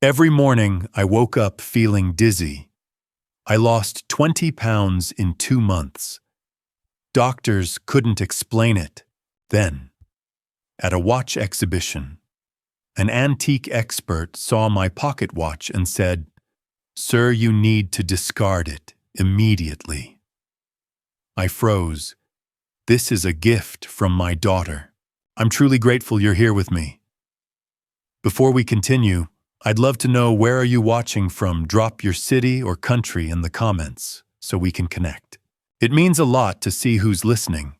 Every morning, I woke up feeling dizzy. I lost 20 pounds in 2 months. Doctors couldn't explain it. Then, at a watch exhibition, an antique expert saw my pocket watch and said, "Sir, you need to discard it immediately." I froze. This is a gift from my daughter. I'm truly grateful you're here with me. Before we continue, I'd love to know, where are you watching from? Drop your city or country in the comments so we can connect. It means a lot to see who's listening.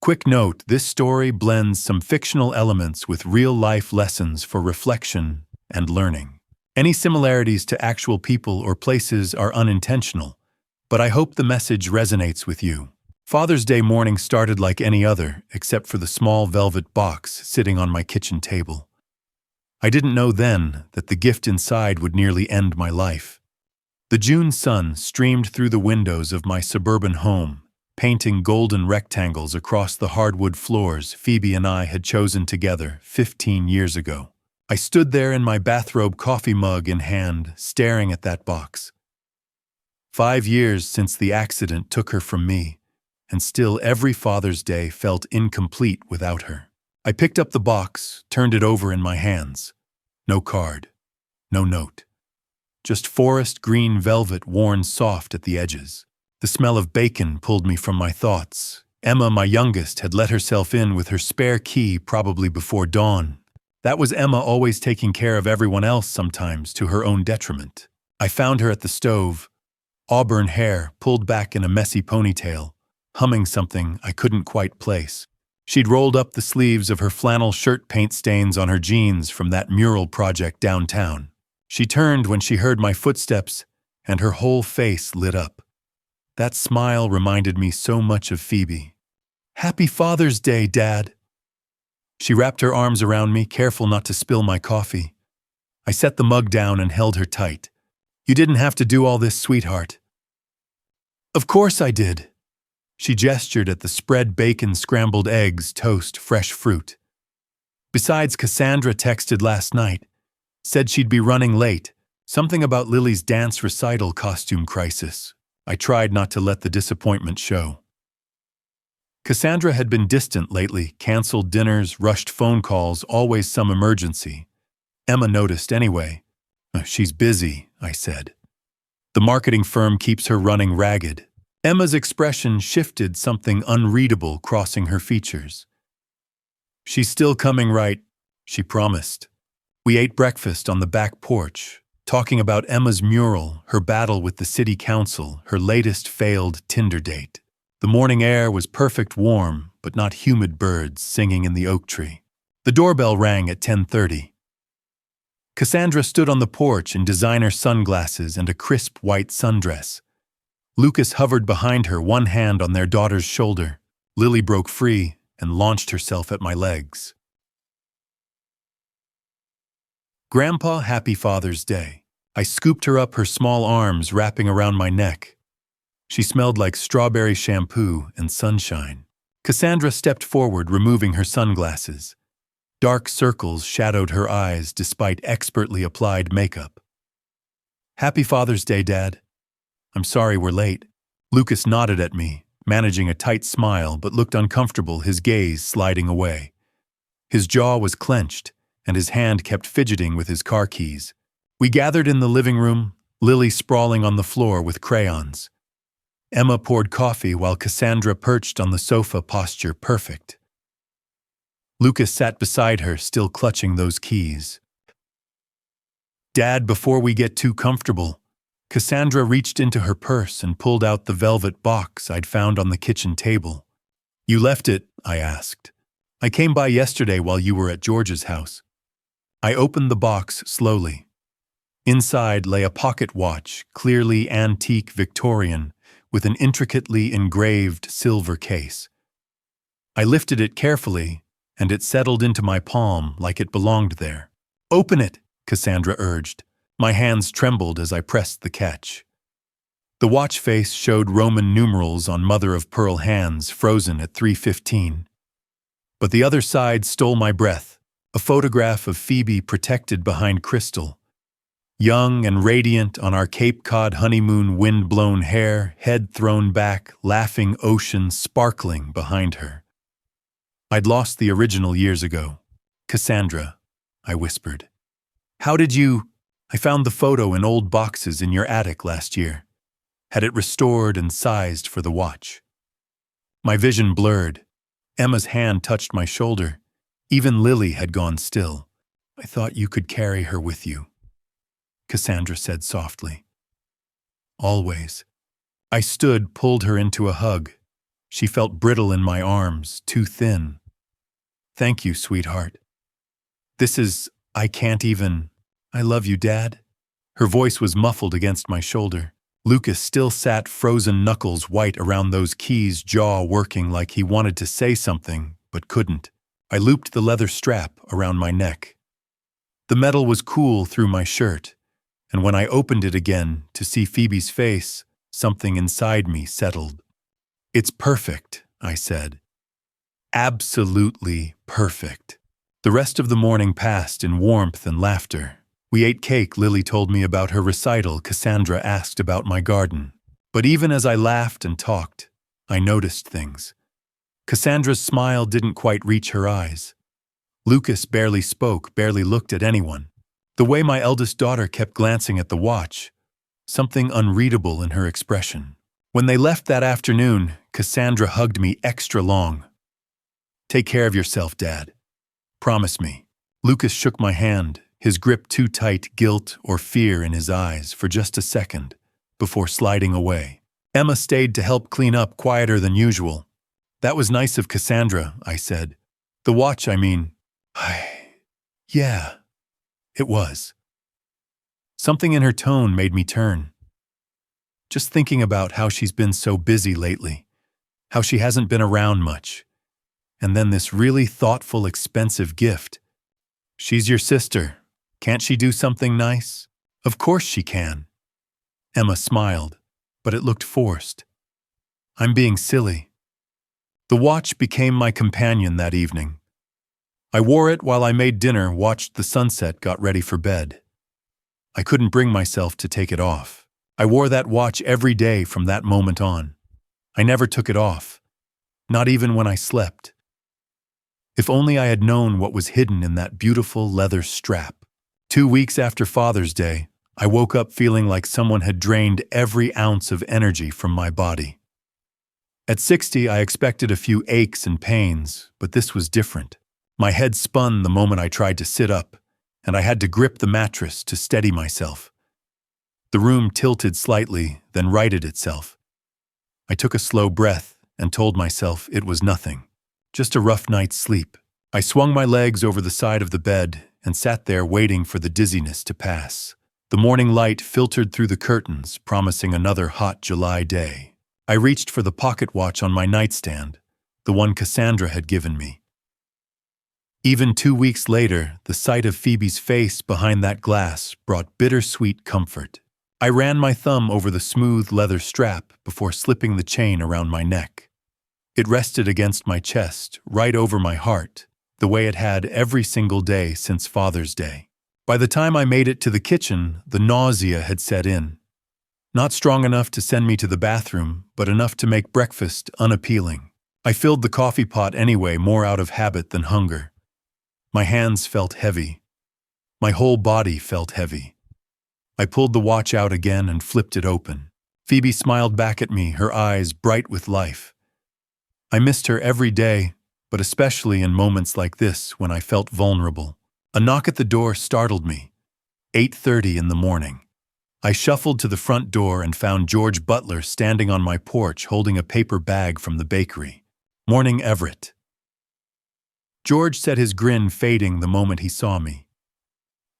Quick note, this story blends some fictional elements with real-life lessons for reflection and learning. Any similarities to actual people or places are unintentional, but I hope the message resonates with you. Father's Day morning started like any other, except for the small velvet box sitting on my kitchen table. I didn't know then that the gift inside would nearly end my life. The June sun streamed through the windows of my suburban home, painting golden rectangles across the hardwood floors Phoebe and I had chosen together 15 years ago. I stood there in my bathrobe, coffee mug in hand, staring at that box. 5 years since the accident took her from me, and still every Father's Day felt incomplete without her. I picked up the box, turned it over in my hands. No card, no note. Just forest green velvet worn soft at the edges. The smell of bacon pulled me from my thoughts. Emma, my youngest, had let herself in with her spare key probably before dawn. That was Emma, always taking care of everyone else, sometimes to her own detriment. I found her at the stove, auburn hair pulled back in a messy ponytail, humming something I couldn't quite place. She'd rolled up the sleeves of her flannel shirt, paint stains on her jeans from that mural project downtown. She turned when she heard my footsteps, and her whole face lit up. That smile reminded me so much of Phoebe. "Happy Father's Day, Dad." She wrapped her arms around me, careful not to spill my coffee. I set the mug down and held her tight. "You didn't have to do all this, sweetheart." "Of course I did." She gestured at the spread bacon, scrambled eggs, toast, fresh fruit. "Besides, Cassandra texted last night. Said she'd be running late. Something about Lily's dance recital costume crisis." I tried not to let the disappointment show. Cassandra had been distant lately, canceled dinners, rushed phone calls, always some emergency. Emma noticed anyway. "She's busy," I said. "The marketing firm keeps her running ragged." Emma's expression shifted, something unreadable crossing her features. "She's still coming, right?" she promised. We ate breakfast on the back porch, talking about Emma's mural, her battle with the city council, her latest failed Tinder date. The morning air was perfect, warm, but not humid, birds singing in the oak tree. The doorbell rang at 10:30. Cassandra stood on the porch in designer sunglasses and a crisp white sundress. Lucas hovered behind her, one hand on their daughter's shoulder. Lily broke free and launched herself at my legs. "Grandpa, happy Father's Day." I scooped her up, her small arms wrapping around my neck. She smelled like strawberry shampoo and sunshine. Cassandra stepped forward, removing her sunglasses. Dark circles shadowed her eyes despite expertly applied makeup. "Happy Father's Day, Dad." "I'm sorry we're late." Lucas nodded at me, managing a tight smile, but looked uncomfortable, his gaze sliding away. His jaw was clenched, and his hand kept fidgeting with his car keys. We gathered in the living room, Lily sprawling on the floor with crayons. Emma poured coffee while Cassandra perched on the sofa, posture perfect. Lucas sat beside her, still clutching those keys. "Dad, before we get too comfortable," Cassandra reached into her purse and pulled out the velvet box I'd found on the kitchen table. "You left it?" I asked. "I came by yesterday while you were at George's house." I opened the box slowly. Inside lay a pocket watch, clearly antique Victorian, with an intricately engraved silver case. I lifted it carefully, and it settled into my palm like it belonged there. "Open it," Cassandra urged. My hands trembled as I pressed the catch. The watch face showed Roman numerals on mother-of-pearl hands, frozen at 3:15. But the other side stole my breath, a photograph of Phoebe protected behind crystal. young and radiant on our Cape Cod honeymoon, wind-blown hair, head thrown back, laughing ocean sparkling behind her. I'd lost the original years ago. Cassandra, I whispered. How did you— I found the photo in old boxes in your attic last year. Had it restored and sized for the watch. My vision blurred. Emma's hand touched my shoulder. Even Lily had gone still. I thought you could carry her with you, Cassandra said softly. Always. I stood, pulled her into a hug. She felt brittle in my arms, too thin. Thank you, sweetheart. I can't even— I love you, Dad. Her voice was muffled against my shoulder. Lucas still sat, frozen knuckles white around those keys, jaw working like he wanted to say something, but couldn't. I looped the leather strap around my neck. The metal was cool through my shirt, and when I opened it again to see Phoebe's face, something inside me settled. It's perfect, I said. Absolutely perfect. The rest of the morning passed in warmth and laughter. We ate cake. Lily told me about her recital. Cassandra asked about my garden. But even as I laughed and talked, I noticed things. Cassandra's smile didn't quite reach her eyes. Lucas barely spoke, barely looked at anyone. The way my eldest daughter kept glancing at the watch, something unreadable in her expression. When they left that afternoon, Cassandra hugged me extra long. Take care of yourself, Dad. Promise me. Lucas shook my hand, his grip too tight, guilt or fear in his eyes for just a second, before sliding away. Emma stayed to help clean up, quieter than usual. That was nice of Cassandra, I said. The watch, I mean. Yeah, it was. Something in her tone made me turn. Just thinking about how she's been so busy lately, how she hasn't been around much. And then this really thoughtful, expensive gift. She's your sister. Can't she do something nice? Of course she can. Emma smiled, but it looked forced. I'm being silly. The watch became my companion that evening. I wore it while I made dinner, watched the sunset, got ready for bed. I couldn't bring myself to take it off. I wore that watch every day from that moment on. I never took it off, not even when I slept. If only I had known what was hidden in that beautiful leather strap. 2 weeks after Father's Day, I woke up feeling like someone had drained every ounce of energy from my body. At 60, I expected a few aches and pains, but this was different. My head spun the moment I tried to sit up, and I had to grip the mattress to steady myself. The room tilted slightly, then righted itself. I took a slow breath and told myself it was nothing, just a rough night's sleep. I swung my legs over the side of the bed and sat there waiting for the dizziness to pass. The morning light filtered through the curtains, promising another hot July day. I reached for the pocket watch on my nightstand, the one Cassandra had given me. Even 2 weeks later, the sight of Phoebe's face behind that glass brought bittersweet comfort. I ran my thumb over the smooth leather strap before slipping the chain around my neck. It rested against my chest, right over my heart, the way it had every single day since Father's Day. By the time I made it to the kitchen, the nausea had set in. Not strong enough to send me to the bathroom, but enough to make breakfast unappealing. I filled the coffee pot anyway, more out of habit than hunger. My hands felt heavy. My whole body felt heavy. I pulled the watch out again and flipped it open. Phoebe smiled back at me, her eyes bright with life. I missed her every day, but especially in moments like this when I felt vulnerable. A knock at the door startled me. 8:30 in the morning. I shuffled to the front door and found George Butler standing on my porch holding a paper bag from the bakery. "Morning, Everett." George said, his grin fading the moment he saw me.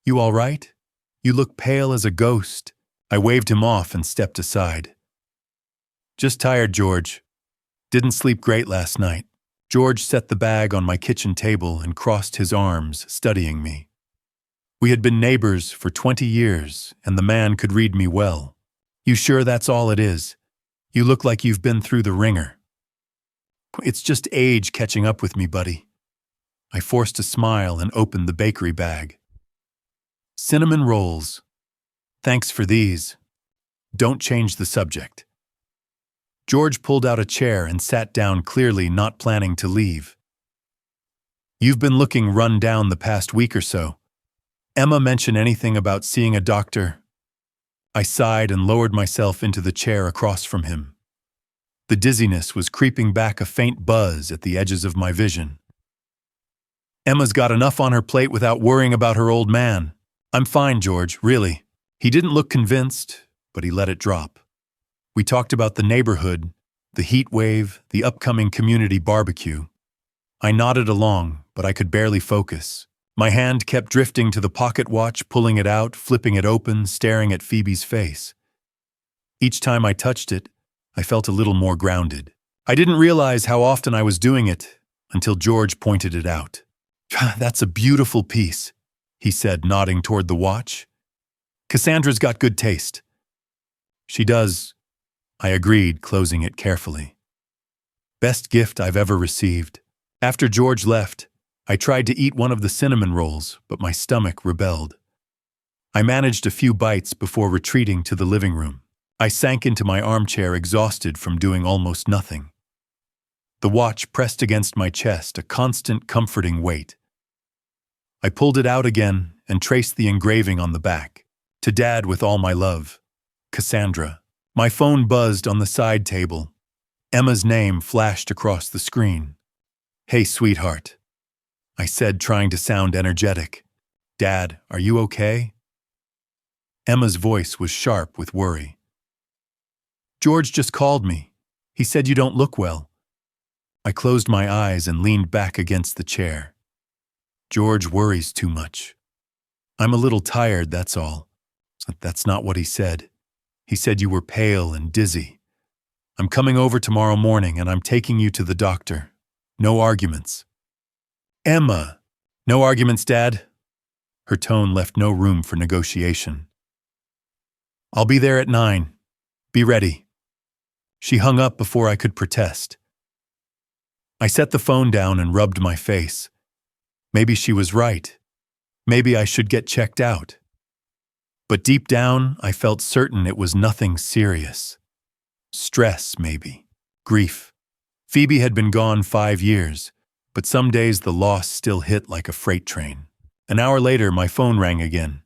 "You all right? You look pale as a ghost." I waved him off and stepped aside. "Just tired, George. Didn't sleep great last night." George set the bag on my kitchen table and crossed his arms, studying me. We had been neighbors for 20 years, and the man could read me well. "You sure that's all it is? You look like you've been through the ringer." "It's just age catching up with me, buddy." I forced a smile and opened the bakery bag. "Cinnamon rolls. Thanks for these. Don't change the subject. George pulled out a chair and sat down, clearly not planning to leave. You've been looking run down the past week or so. Emma mention anything about seeing a doctor? I sighed and lowered myself into the chair across from him. The dizziness was creeping back, a faint buzz at the edges of my vision. Emma's got enough on her plate without worrying about her old man. I'm fine, George, really. He didn't look convinced, but he let it drop. We talked about the neighborhood, the heat wave, the upcoming community barbecue. I nodded along, but I could barely focus. My hand kept drifting to the pocket watch, pulling it out, flipping it open, staring at Phoebe's face. Each time I touched it, I felt a little more grounded. I didn't realize how often I was doing it until George pointed it out. That's a beautiful piece, he said, nodding toward the watch. Cassandra's got good taste. She does, I agreed, closing it carefully. Best gift I've ever received. After George left, I tried to eat one of the cinnamon rolls, but my stomach rebelled. I managed a few bites before retreating to the living room. I sank into my armchair, exhausted from doing almost nothing. The watch pressed against my chest, a constant comforting weight. I pulled it out again and traced the engraving on the back. To Dad with all my love. Cassandra. My phone buzzed on the side table. Emma's name flashed across the screen. Hey, sweetheart, I said, trying to sound energetic. Dad, are you okay? Emma's voice was sharp with worry. George just called me. He said you don't look well. I closed my eyes and leaned back against the chair. George worries too much. I'm a little tired, that's all. That's not what he said. He said you were pale and dizzy. I'm coming over tomorrow morning and I'm taking you to the doctor. No arguments. Emma! No arguments, Dad. Her tone left no room for negotiation. I'll be there at 9. Be ready. She hung up before I could protest. I set the phone down and rubbed my face. Maybe she was right. Maybe I should get checked out. But deep down, I felt certain it was nothing serious. Stress, maybe. Grief. Phoebe had been gone 5 years, but some days the loss still hit like a freight train. An hour later, my phone rang again.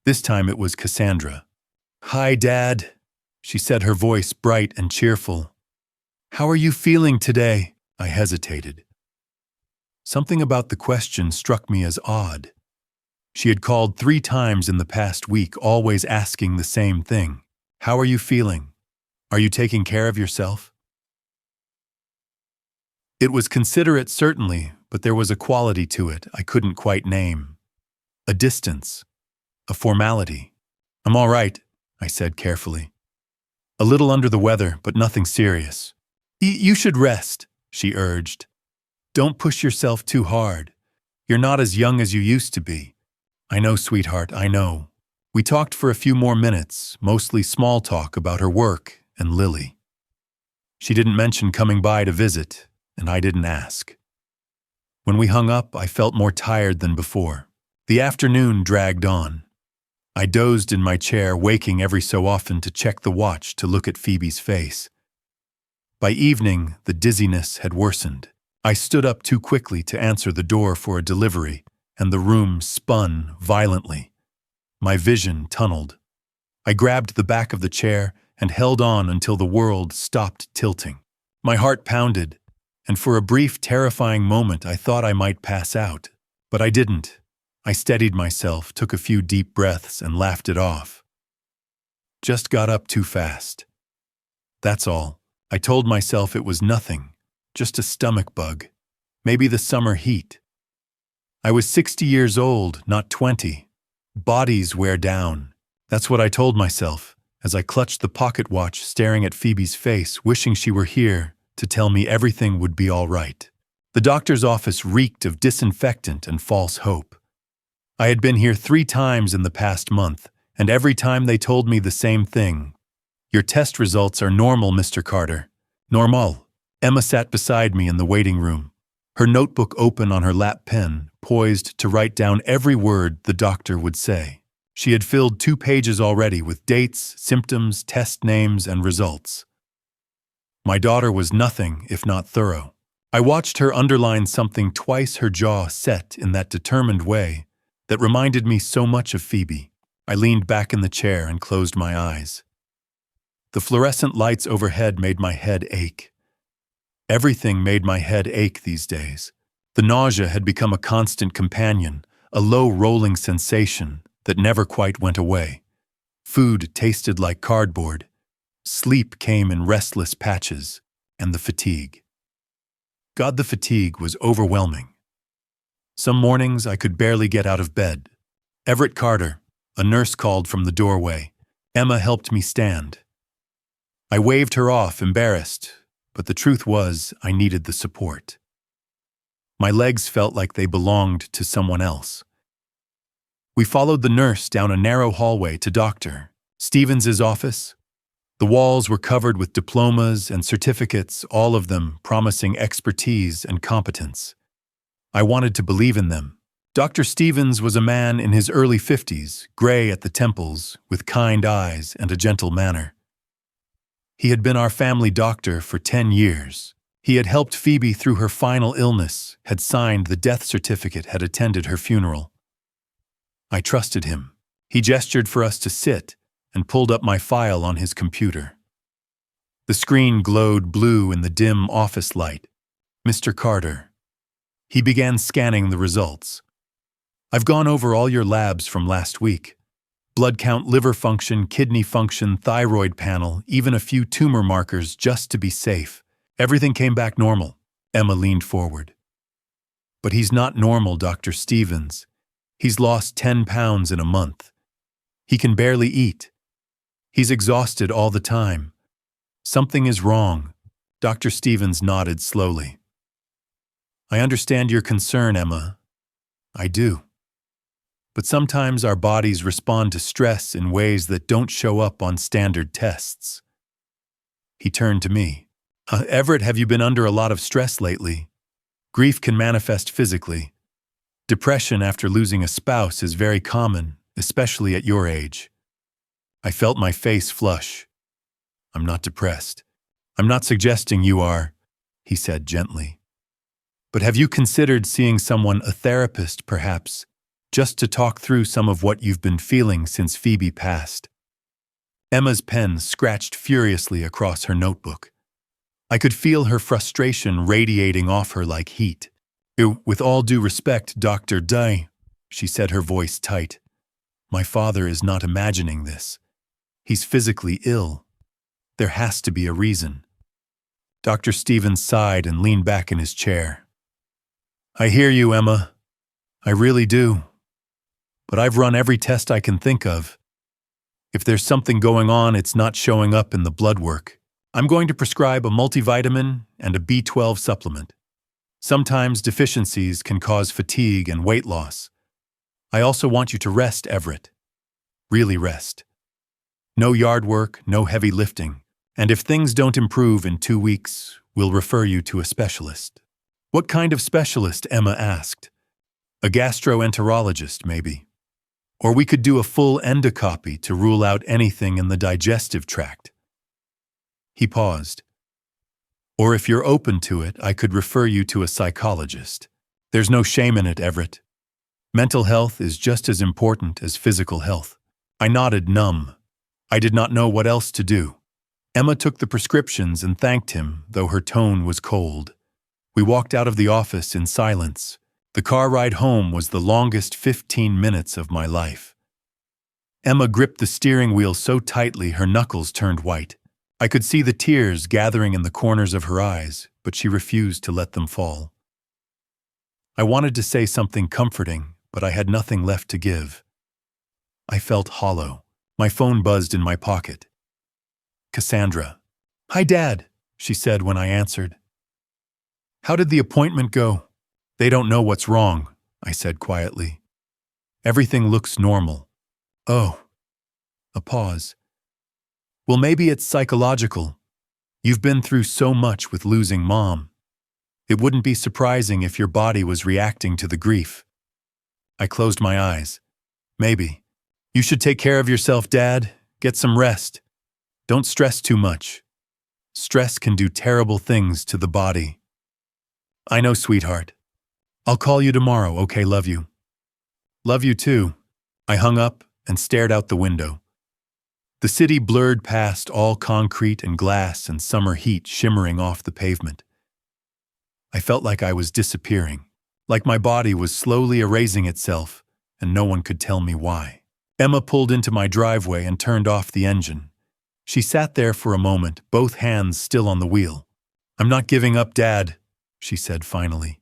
This time it was Cassandra. Hi, Dad, she said, her voice bright and cheerful. How are you feeling today? I hesitated. Something about the question struck me as odd. She had called 3 times in the past week, always asking the same thing. How are you feeling? Are you taking care of yourself? It was considerate, certainly, but there was a quality to it I couldn't quite name. A distance. A formality. I'm all right, I said carefully. A little under the weather, but nothing serious. You should rest, she urged. Don't push yourself too hard. You're not as young as you used to be. I know, sweetheart, I know. We talked for a few more minutes, mostly small talk about her work and Lily. She didn't mention coming by to visit, and I didn't ask. When we hung up, I felt more tired than before. The afternoon dragged on. I dozed in my chair, waking every so often to check the watch to look at Phoebe's face. By evening, the dizziness had worsened. I stood up too quickly to answer the door for a delivery, and the room spun violently. My vision tunneled. I grabbed the back of the chair and held on until the world stopped tilting. My heart pounded, and for a brief, terrifying moment I thought I might pass out. But I didn't. I steadied myself, took a few deep breaths, and laughed it off. Just got up too fast. That's all. I told myself it was nothing, just a stomach bug. Maybe the summer heat. I was 60 years old, not 20. Bodies wear down. That's what I told myself, as I clutched the pocket watch, staring at Phoebe's face, wishing she were here to tell me everything would be all right. The doctor's office reeked of disinfectant and false hope. I had been here 3 times in the past month, and every time they told me the same thing. Your test results are normal, Mr. Carter. Normal. Emma sat beside me in the waiting room, her notebook open on her lap pen, poised to write down every word the doctor would say. She had filled 2 pages already with dates, symptoms, test names, and results. My daughter was nothing if not thorough. I watched her underline something twice, her jaw set in that determined way that reminded me so much of Phoebe. I leaned back in the chair and closed my eyes. The fluorescent lights overhead made my head ache. Everything made my head ache these days. The nausea had become a constant companion, a low rolling sensation that never quite went away. Food tasted like cardboard. Sleep came in restless patches, and the fatigue. God, the fatigue was overwhelming. Some mornings I could barely get out of bed. Everett Carter, a nurse, called from the doorway. Emma helped me stand. I waved her off, embarrassed, but the truth was I needed the support. My legs felt like they belonged to someone else. We followed the nurse down a narrow hallway to Dr. Stevens's office. The walls were covered with diplomas and certificates, all of them promising expertise and competence. I wanted to believe in them. Dr. Stevens was a man in his early 50s, gray at the temples, with kind eyes and a gentle manner. He had been our family doctor for 10 years. He had helped Phoebe through her final illness, had signed the death certificate, had attended her funeral. I trusted him. He gestured for us to sit and pulled up my file on his computer. The screen glowed blue in the dim office light. Mr. Carter. He began scanning the results. I've gone over all your labs from last week. Blood count, liver function, kidney function, thyroid panel, even a few tumor markers just to be safe. Everything came back normal. Emma leaned forward. But he's not normal, Dr. Stevens. He's lost 10 pounds in a month. He can barely eat. He's exhausted all the time. Something is wrong. Dr. Stevens nodded slowly. I understand your concern, Emma. I do. But sometimes our bodies respond to stress in ways that don't show up on standard tests. He turned to me. Everett, have you been under a lot of stress lately? Grief can manifest physically. Depression after losing a spouse is very common, especially at your age. I felt my face flush. I'm not depressed. I'm not suggesting you are, he said gently. But have you considered seeing someone, a therapist perhaps, just to talk through some of what you've been feeling since Phoebe passed? Emma's pen scratched furiously across her notebook. I could feel her frustration radiating off her like heat. With all due respect, Dr. Day, she said, her voice tight. My father is not imagining this. He's physically ill. There has to be a reason. Dr. Stevens sighed and leaned back in his chair. I hear you, Emma. I really do. But I've run every test I can think of. If there's something going on, it's not showing up in the blood work. I'm going to prescribe a multivitamin and a B12 supplement. Sometimes deficiencies can cause fatigue and weight loss. I also want you to rest, Everett. Really rest. No yard work, no heavy lifting. And if things don't improve in 2 weeks, we'll refer you to a specialist. What kind of specialist? Emma asked. A gastroenterologist, maybe. Or we could do a full endoscopy to rule out anything in the digestive tract. He paused. Or if you're open to it, I could refer you to a psychologist. There's no shame in it, Everett. Mental health is just as important as physical health. I nodded, numb. I did not know what else to do. Emma took the prescriptions and thanked him, though her tone was cold. We walked out of the office in silence. The car ride home was the longest 15 minutes of my life. Emma gripped the steering wheel so tightly her knuckles turned white. I could see the tears gathering in the corners of her eyes, but she refused to let them fall. I wanted to say something comforting, but I had nothing left to give. I felt hollow. My phone buzzed in my pocket. Cassandra. Hi, Dad, she said when I answered. How did the appointment go? They don't know what's wrong, I said quietly. Everything looks normal. Oh. A pause. Well, maybe it's psychological. You've been through so much with losing Mom. It wouldn't be surprising if your body was reacting to the grief. I closed my eyes. Maybe. You should take care of yourself, Dad. Get some rest. Don't stress too much. Stress can do terrible things to the body. I know, sweetheart. I'll call you tomorrow, okay? Love you. Love you too. I hung up and stared out the window. The city blurred past, all concrete and glass and summer heat shimmering off the pavement. I felt like I was disappearing, like my body was slowly erasing itself, and no one could tell me why. Emma pulled into my driveway and turned off the engine. She sat there for a moment, both hands still on the wheel. I'm not giving up, Dad, she said finally.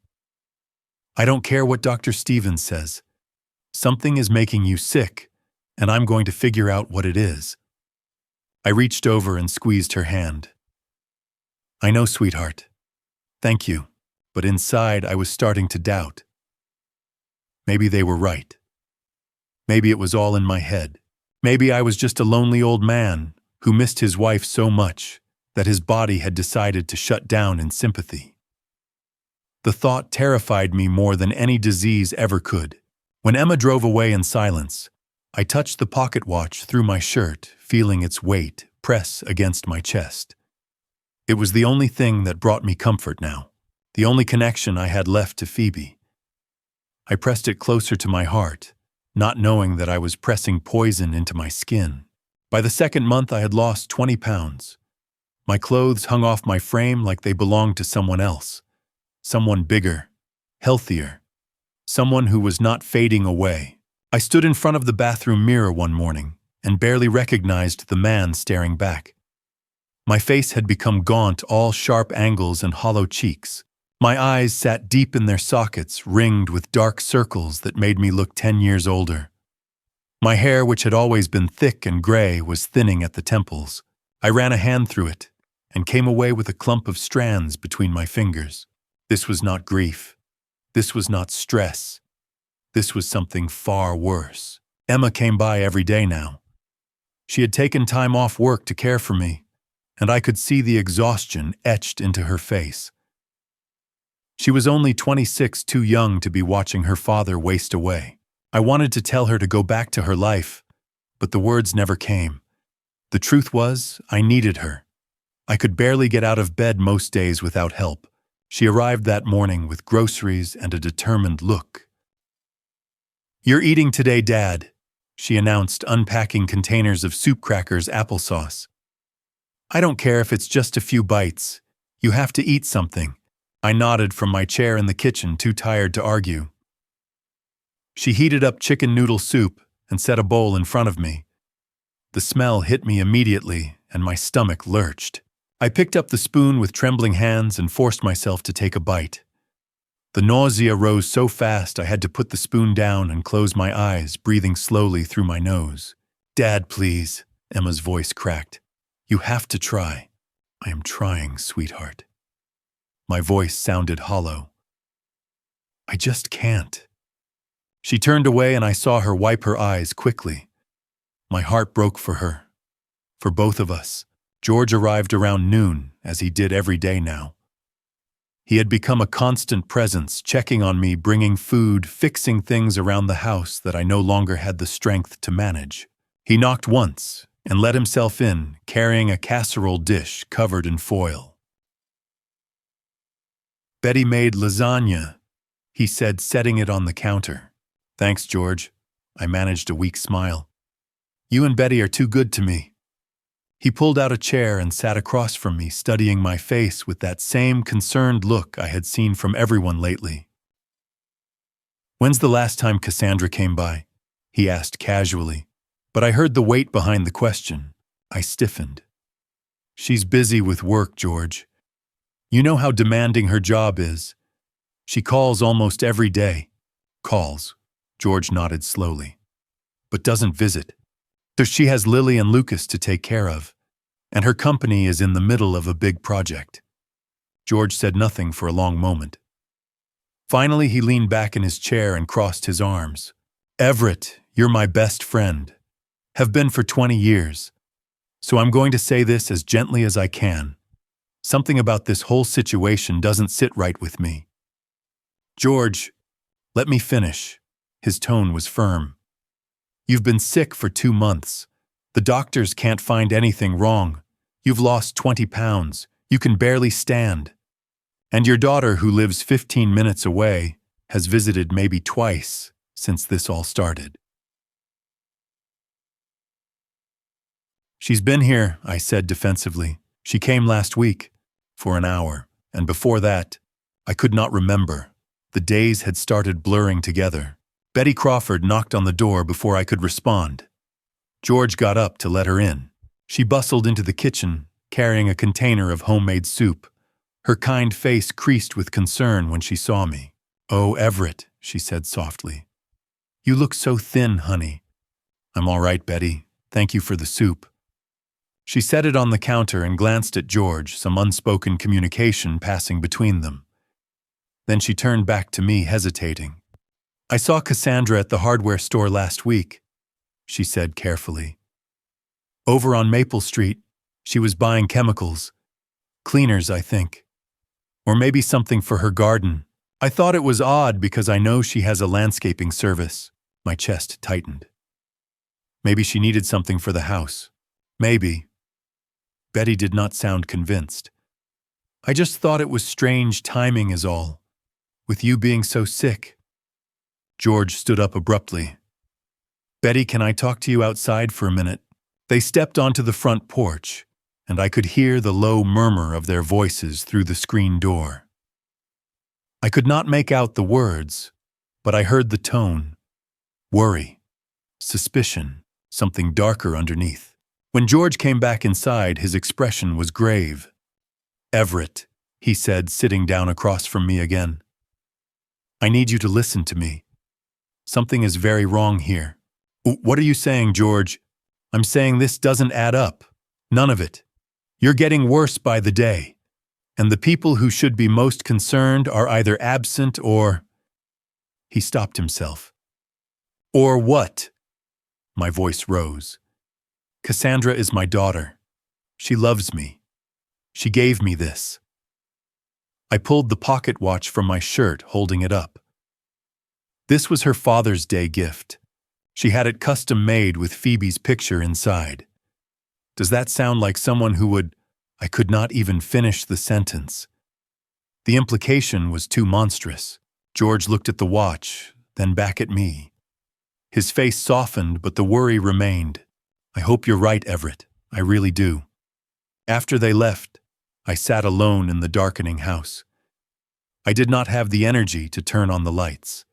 I don't care what Dr. Stevens says. Something is making you sick, and I'm going to figure out what it is. I reached over and squeezed her hand. I know, sweetheart. Thank you, but inside I was starting to doubt. Maybe they were right. Maybe it was all in my head. Maybe I was just a lonely old man who missed his wife so much that his body had decided to shut down in sympathy. The thought terrified me more than any disease ever could. When Emma drove away in silence, I touched the pocket watch through my shirt, feeling its weight press against my chest. It was the only thing that brought me comfort now, the only connection I had left to Phoebe. I pressed it closer to my heart, not knowing that I was pressing poison into my skin. By the second month, I had lost 20 pounds. My clothes hung off my frame like they belonged to someone else, someone bigger, healthier, someone who was not fading away. I stood in front of the bathroom mirror one morning and barely recognized the man staring back. My face had become gaunt, all sharp angles and hollow cheeks. My eyes sat deep in their sockets, ringed with dark circles that made me look 10 years older. My hair, which had always been thick and gray, was thinning at the temples. I ran a hand through it and came away with a clump of strands between my fingers. This was not grief. This was not stress. This was something far worse. Emma came by every day now. She had taken time off work to care for me, and I could see the exhaustion etched into her face. She was only 26, too young to be watching her father waste away. I wanted to tell her to go back to her life, but the words never came. The truth was, I needed her. I could barely get out of bed most days without help. She arrived that morning with groceries and a determined look. You're eating today, Dad, she announced, unpacking containers of soup crackers, applesauce. I don't care if it's just a few bites. You have to eat something. I nodded from my chair in the kitchen, too tired to argue. She heated up chicken noodle soup and set a bowl in front of me. The smell hit me immediately, and my stomach lurched. I picked up the spoon with trembling hands and forced myself to take a bite. The nausea rose so fast I had to put the spoon down and close my eyes, breathing slowly through my nose. Dad, please, Emma's voice cracked. You have to try. I am trying, sweetheart. My voice sounded hollow. I just can't. She turned away and I saw her wipe her eyes quickly. My heart broke for her. For both of us. George arrived around noon, as he did every day now. He had become a constant presence, checking on me, bringing food, fixing things around the house that I no longer had the strength to manage. He knocked once and let himself in, carrying a casserole dish covered in foil. Betty made lasagna, he said, setting it on the counter. Thanks, George. I managed a weak smile. You and Betty are too good to me. He pulled out a chair and sat across from me, studying my face with that same concerned look I had seen from everyone lately. When's the last time Cassandra came by? He asked casually, but I heard the weight behind the question. I stiffened. She's busy with work, George. You know how demanding her job is. She calls almost every day. Calls, George nodded slowly, but doesn't visit. She has Lily and Lucas to take care of, and her company is in the middle of a big project. George said nothing for a long moment. Finally, he leaned back in his chair and crossed his arms. Everett, you're my best friend. Have been for 20 years. So I'm going to say this as gently as I can. Something about this whole situation doesn't sit right with me. George, let me finish. His tone was firm. You've been sick for 2 months. The doctors can't find anything wrong. You've lost 20 pounds. You can barely stand. And your daughter, who lives 15 minutes away, has visited maybe twice since this all started. She's been here, I said defensively. She came last week, for an hour, and before that, I could not remember. The days had started blurring together. Betty Crawford knocked on the door before I could respond. George got up to let her in. She bustled into the kitchen, carrying a container of homemade soup. Her kind face creased with concern when she saw me. "Oh, Everett," she said softly. "You look so thin, honey." "I'm all right, Betty. Thank you for the soup." She set it on the counter and glanced at George, some unspoken communication passing between them. Then she turned back to me, hesitating. "I saw Cassandra at the hardware store last week," she said carefully. "Over on Maple Street. She was buying chemicals. Cleaners, I think. Or maybe something for her garden. I thought it was odd because I know she has a landscaping service." My chest tightened. "Maybe she needed something for the house. Maybe." Betty did not sound convinced. "I just thought it was strange timing is all. With you being so sick." George stood up abruptly. "Betty, can I talk to you outside for a minute?" They stepped onto the front porch, and I could hear the low murmur of their voices through the screen door. I could not make out the words, but I heard the tone. Worry, suspicion, something darker underneath. When George came back inside, his expression was grave. "Everett," he said, sitting down across from me again. "I need you to listen to me. Something is very wrong here." "What are you saying, George?" "I'm saying this doesn't add up. None of it. You're getting worse by the day. And the people who should be most concerned are either absent or—" He stopped himself. "Or what?" My voice rose. "Cassandra is my daughter. She loves me. She gave me this." I pulled the pocket watch from my shirt, holding it up. This was her Father's Day gift. She had it custom made with Phoebe's picture inside. Does that sound like someone who would— I could not even finish the sentence. The implication was too monstrous. George looked at the watch, then back at me. His face softened, but the worry remained. "I hope you're right, Everett. I really do." After they left, I sat alone in the darkening house. I did not have the energy to turn on the lights.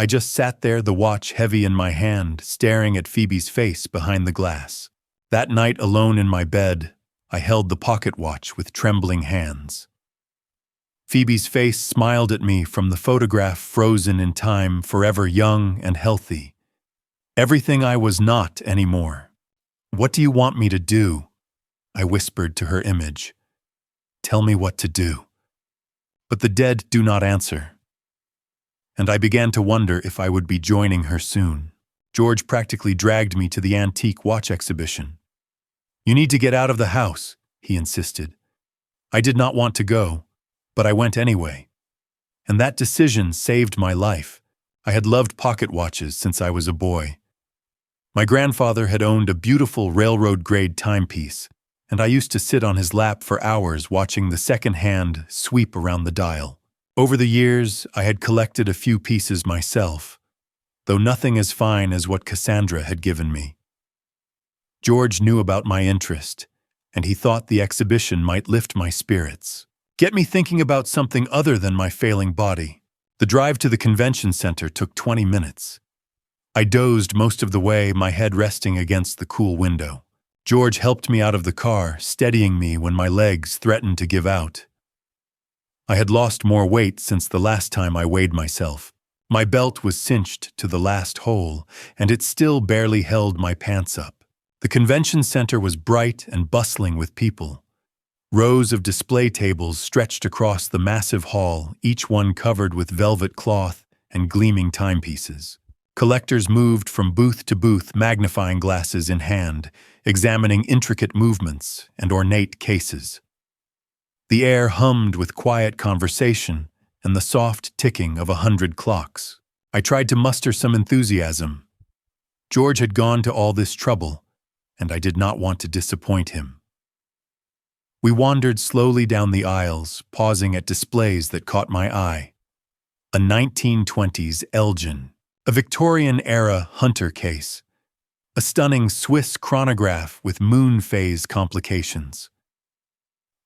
I just sat there, the watch heavy in my hand, staring at Phoebe's face behind the glass. That night, alone in my bed, I held the pocket watch with trembling hands. Phoebe's face smiled at me from the photograph, frozen in time, forever young and healthy. Everything I was not anymore. "What do you want me to do?" I whispered to her image. "Tell me what to do." But the dead do not answer. And I began to wonder if I would be joining her soon. George practically dragged me to the antique watch exhibition. "You need to get out of the house," he insisted. I did not want to go, but I went anyway. And that decision saved my life. I had loved pocket watches since I was a boy. My grandfather had owned a beautiful railroad-grade timepiece, and I used to sit on his lap for hours watching the second hand sweep around the dial. Over the years, I had collected a few pieces myself, though nothing as fine as what Cassandra had given me. George knew about my interest, and he thought the exhibition might lift my spirits, get me thinking about something other than my failing body. The drive to the convention center took 20 minutes. I dozed most of the way, my head resting against the cool window. George helped me out of the car, steadying me when my legs threatened to give out. I had lost more weight since the last time I weighed myself. My belt was cinched to the last hole, and it still barely held my pants up. The convention center was bright and bustling with people. Rows of display tables stretched across the massive hall, each one covered with velvet cloth and gleaming timepieces. Collectors moved from booth to booth, magnifying glasses in hand, examining intricate movements and ornate cases. The air hummed with quiet conversation and the soft ticking of 100 clocks. I tried to muster some enthusiasm. George had gone to all this trouble, and I did not want to disappoint him. We wandered slowly down the aisles, pausing at displays that caught my eye. A 1920s Elgin, a Victorian-era Hunter case, a stunning Swiss chronograph with moon phase complications.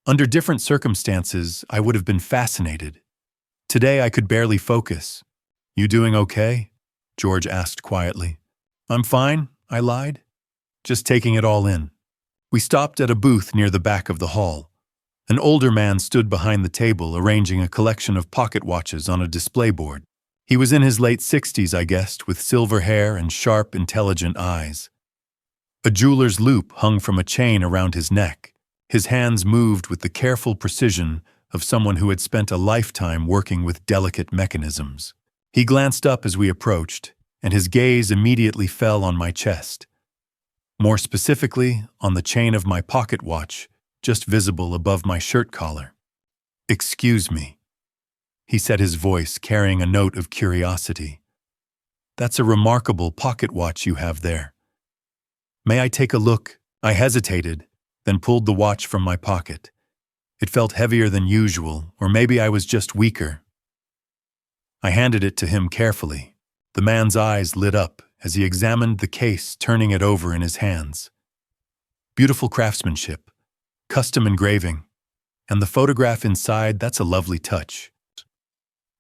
Under different circumstances, I would have been fascinated. Today I could barely focus. "You doing okay?" George asked quietly. "I'm fine," I lied, just taking it all in. We stopped at a booth near the back of the hall. An older man stood behind the table arranging a collection of pocket watches on a display board. He was in his late 60s, I guessed, with silver hair and sharp, intelligent eyes. A jeweler's loop hung from a chain around his neck. His hands moved with the careful precision of someone who had spent a lifetime working with delicate mechanisms. He glanced up as we approached, and his gaze immediately fell on my chest. More specifically, on the chain of my pocket watch, just visible above my shirt collar. "Excuse me," he said, his voice carrying a note of curiosity. "That's a remarkable pocket watch you have there. May I take a look?" I hesitated, then pulled the watch from my pocket. It felt heavier than usual, or maybe I was just weaker. I handed it to him carefully. The man's eyes lit up as he examined the case, turning it over in his hands. Beautiful craftsmanship, custom engraving, and the photograph inside, that's a lovely touch.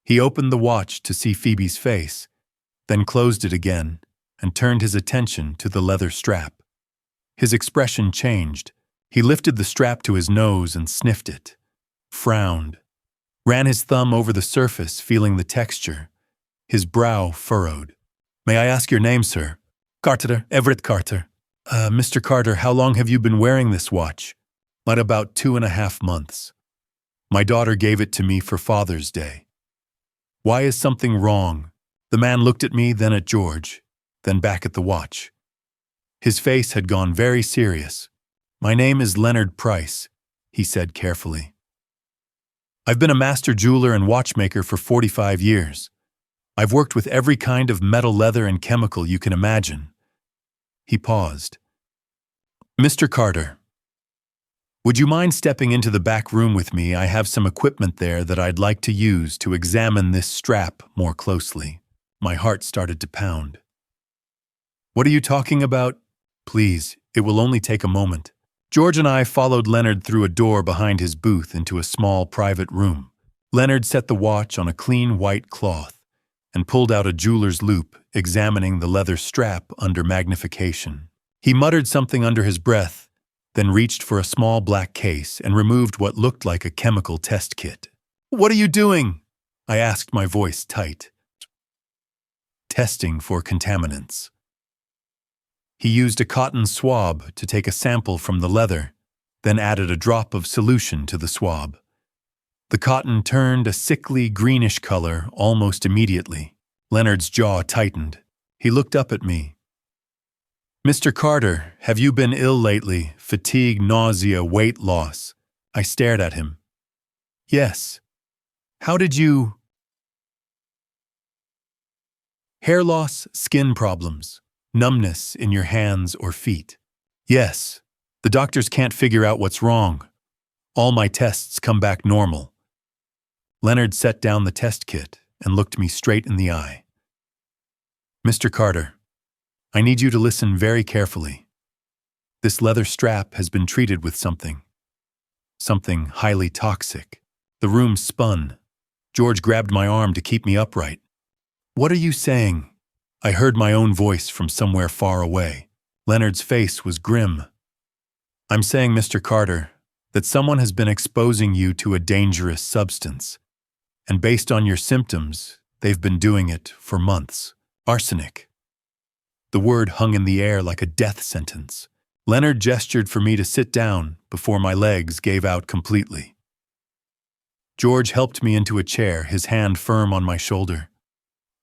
He opened the watch to see Phoebe's face, then closed it again and turned his attention to the leather strap. His expression changed. He lifted the strap to his nose and sniffed it, frowned, ran his thumb over the surface, feeling the texture. His brow furrowed. "May I ask your name, sir?" "Carter, Everett Carter." Mr. Carter, how long have you been wearing this watch?" "About 2.5 months. My daughter gave it to me for Father's Day." "Why is something wrong?" The man looked at me, then at George, then back at the watch. His face had gone very serious. "My name is Leonard Price," he said carefully. "I've been a master jeweler and watchmaker for 45 years. I've worked with every kind of metal, leather, and chemical you can imagine." He paused. "Mr. Carter, would you mind stepping into the back room with me? I have some equipment there that I'd like to use to examine this strap more closely." My heart started to pound. "What are you talking about?" "Please, it will only take a moment." George and I followed Leonard through a door behind his booth into a small private room. Leonard set the watch on a clean white cloth and pulled out a jeweler's loop, examining the leather strap under magnification. He muttered something under his breath, then reached for a small black case and removed what looked like a chemical test kit. "What are you doing?" I asked, my voice tight. "Testing for contaminants." He used a cotton swab to take a sample from the leather, then added a drop of solution to the swab. The cotton turned a sickly greenish color almost immediately. Leonard's jaw tightened. He looked up at me. "Mr. Carter, have you been ill lately? Fatigue, nausea, weight loss?" I stared at him. "Yes." "How did you—" "Hair loss, skin problems, numbness in your hands or feet." "Yes. The doctors can't figure out what's wrong. All my tests come back normal." Leonard set down the test kit and looked me straight in the eye. "Mr. Carter, I need you to listen very carefully. This leather strap has been treated with something highly toxic." The room spun. George grabbed my arm to keep me upright. "What are you saying?" I heard my own voice from somewhere far away. Leonard's face was grim. "I'm saying, Mr. Carter, that someone has been exposing you to a dangerous substance. And based on your symptoms, they've been doing it for months. Arsenic." The word hung in the air like a death sentence. Leonard gestured for me to sit down before my legs gave out completely. George helped me into a chair, his hand firm on my shoulder.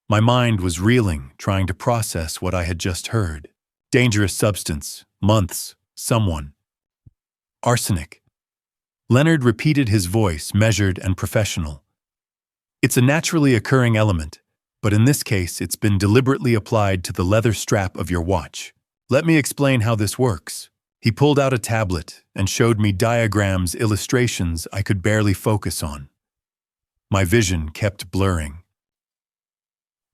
My mind was reeling, trying to process what I had just heard. Dangerous substance, months, someone. Arsenic. Leonard repeated, his voice measured and professional. "It's a naturally occurring element, but in this case, it's been deliberately applied to the leather strap of your watch. Let me explain how this works. He pulled out a tablet and showed me diagrams, illustrations I could barely focus on. My vision kept blurring.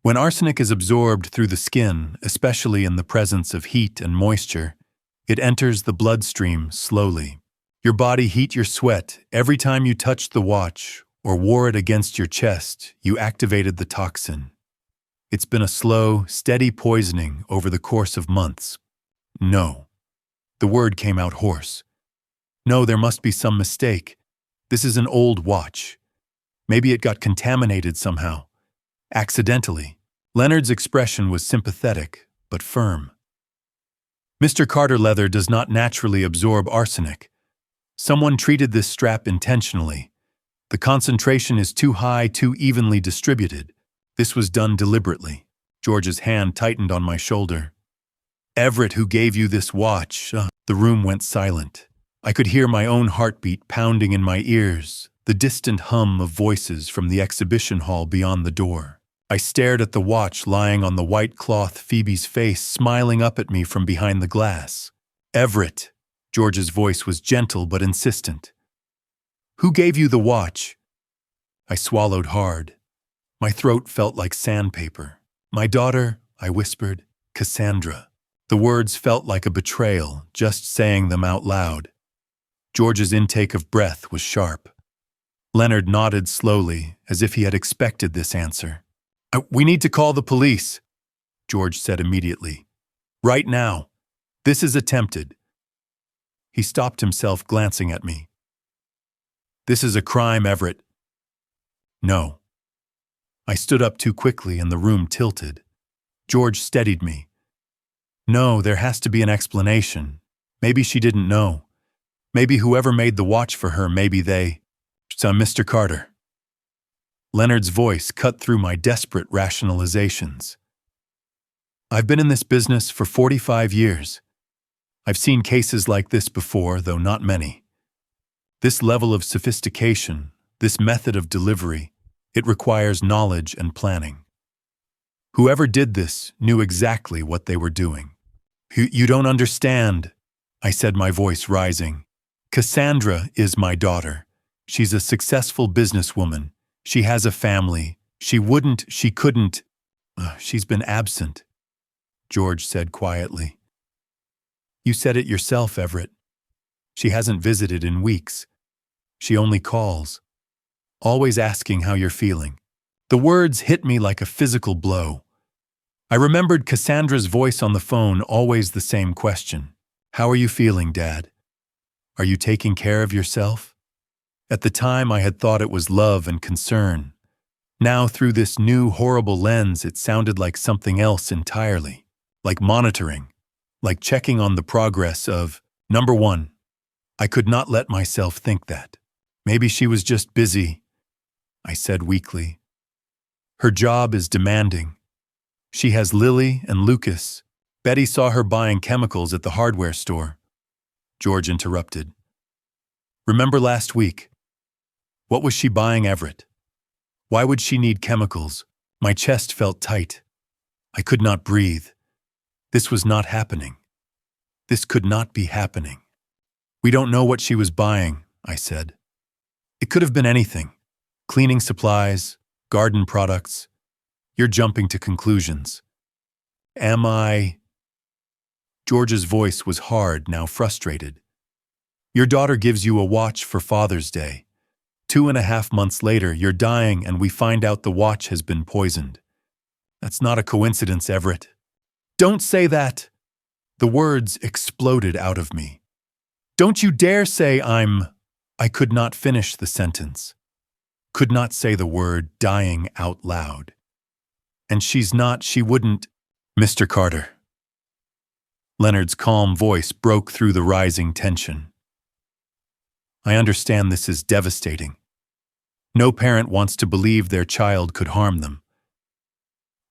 When arsenic is absorbed through the skin, especially in the presence of heat and moisture, it enters the bloodstream slowly. Your body heat your sweat. Every time you touched the watch or wore it against your chest, you activated the toxin. It's been a slow, steady poisoning over the course of months. No. The word came out hoarse. No, there must be some mistake. This is an old watch. Maybe it got contaminated somehow. Accidentally. Leonard's expression was sympathetic, but firm. Mr. Carter leather does not naturally absorb arsenic. Someone treated this strap intentionally. The concentration is too high, too evenly distributed. This was done deliberately. George's hand tightened on my shoulder. Everett, who gave you this watch? The room went silent. I could hear my own heartbeat pounding in my ears, the distant hum of voices from the exhibition hall beyond the door. I stared at the watch lying on the white cloth, Phoebe's face smiling up at me from behind the glass. Everett. George's voice was gentle but insistent. Who gave you the watch? I swallowed hard. My throat felt like sandpaper. My daughter, I whispered. Cassandra. The words felt like a betrayal, just saying them out loud. George's intake of breath was sharp. Leonard nodded slowly, as if he had expected this answer. We need to call the police, George said immediately. Right now. This is attempted. He stopped himself, glancing at me. This is a crime, Everett. No. I stood up too quickly and the room tilted. George steadied me. No, there has to be an explanation. Maybe she didn't know. Maybe whoever made the watch for her, maybe they... Mr. Carter. Leonard's voice cut through my desperate rationalizations. I've been in this business for 45 years. I've seen cases like this before, though not many. This level of sophistication, this method of delivery, it requires knowledge and planning. Whoever did this knew exactly what they were doing. You don't understand, I said, my voice rising. Cassandra is my daughter. She's a successful businesswoman. She has a family. She couldn't. She's been absent, George said quietly. You said it yourself, Everett. She hasn't visited in weeks. She only calls, always asking how you're feeling. The words hit me like a physical blow. I remembered Cassandra's voice on the phone, always the same question. How are you feeling, Dad? Are you taking care of yourself? At the time, I had thought it was love and concern. Now, through this new, horrible lens, it sounded like something else entirely. Like monitoring. Like checking on the progress of, number one. I could not let myself think that. Maybe she was just busy, I said weakly. Her job is demanding. She has Lily and Lucas. Betty saw her buying chemicals at the hardware store. George interrupted. Remember last week? What was she buying, Everett? Why would she need chemicals? My chest felt tight. I could not breathe. This was not happening. This could not be happening. We don't know what she was buying, I said. It could have been anything. Cleaning supplies, garden products. You're jumping to conclusions. Am I? George's voice was hard, now frustrated. Your daughter gives you a watch for Father's Day. 2.5 months later, you're dying and we find out the watch has been poisoned. That's not a coincidence, Everett. Don't say that! The words exploded out of me. Don't you dare say I could not finish the sentence. Could not say the word dying out loud. And she wouldn't... Mr. Carter. Leonard's calm voice broke through the rising tension. I understand this is devastating. No parent wants to believe their child could harm them.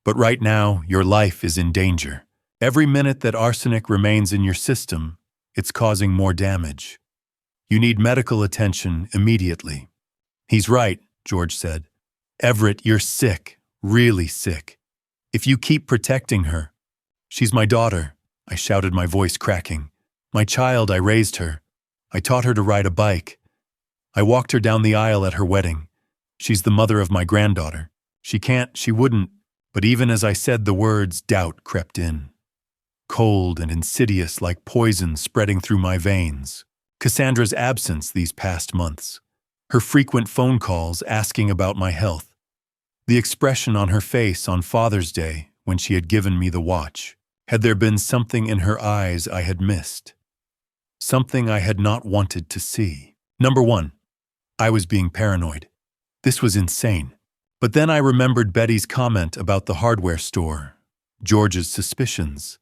But right now, your life is in danger. Every minute that arsenic remains in your system, it's causing more damage. You need medical attention immediately. He's right, George said. Everett, you're sick. really sick. If you keep protecting her, she's my daughter, I shouted, my voice cracking. My child, I raised her. I taught her to ride a bike. I walked her down the aisle at her wedding. She's the mother of my granddaughter. She wouldn't, but even as I said the words, doubt crept in. Cold and insidious like poison spreading through my veins. Cassandra's absence these past months. Her frequent phone calls asking about my health. The expression on her face on Father's Day when she had given me the watch. Had there been something in her eyes I had missed? Something I had not wanted to see. Number 1. I was being paranoid. This was insane. But then I remembered Betty's comment about the hardware store, George's suspicions.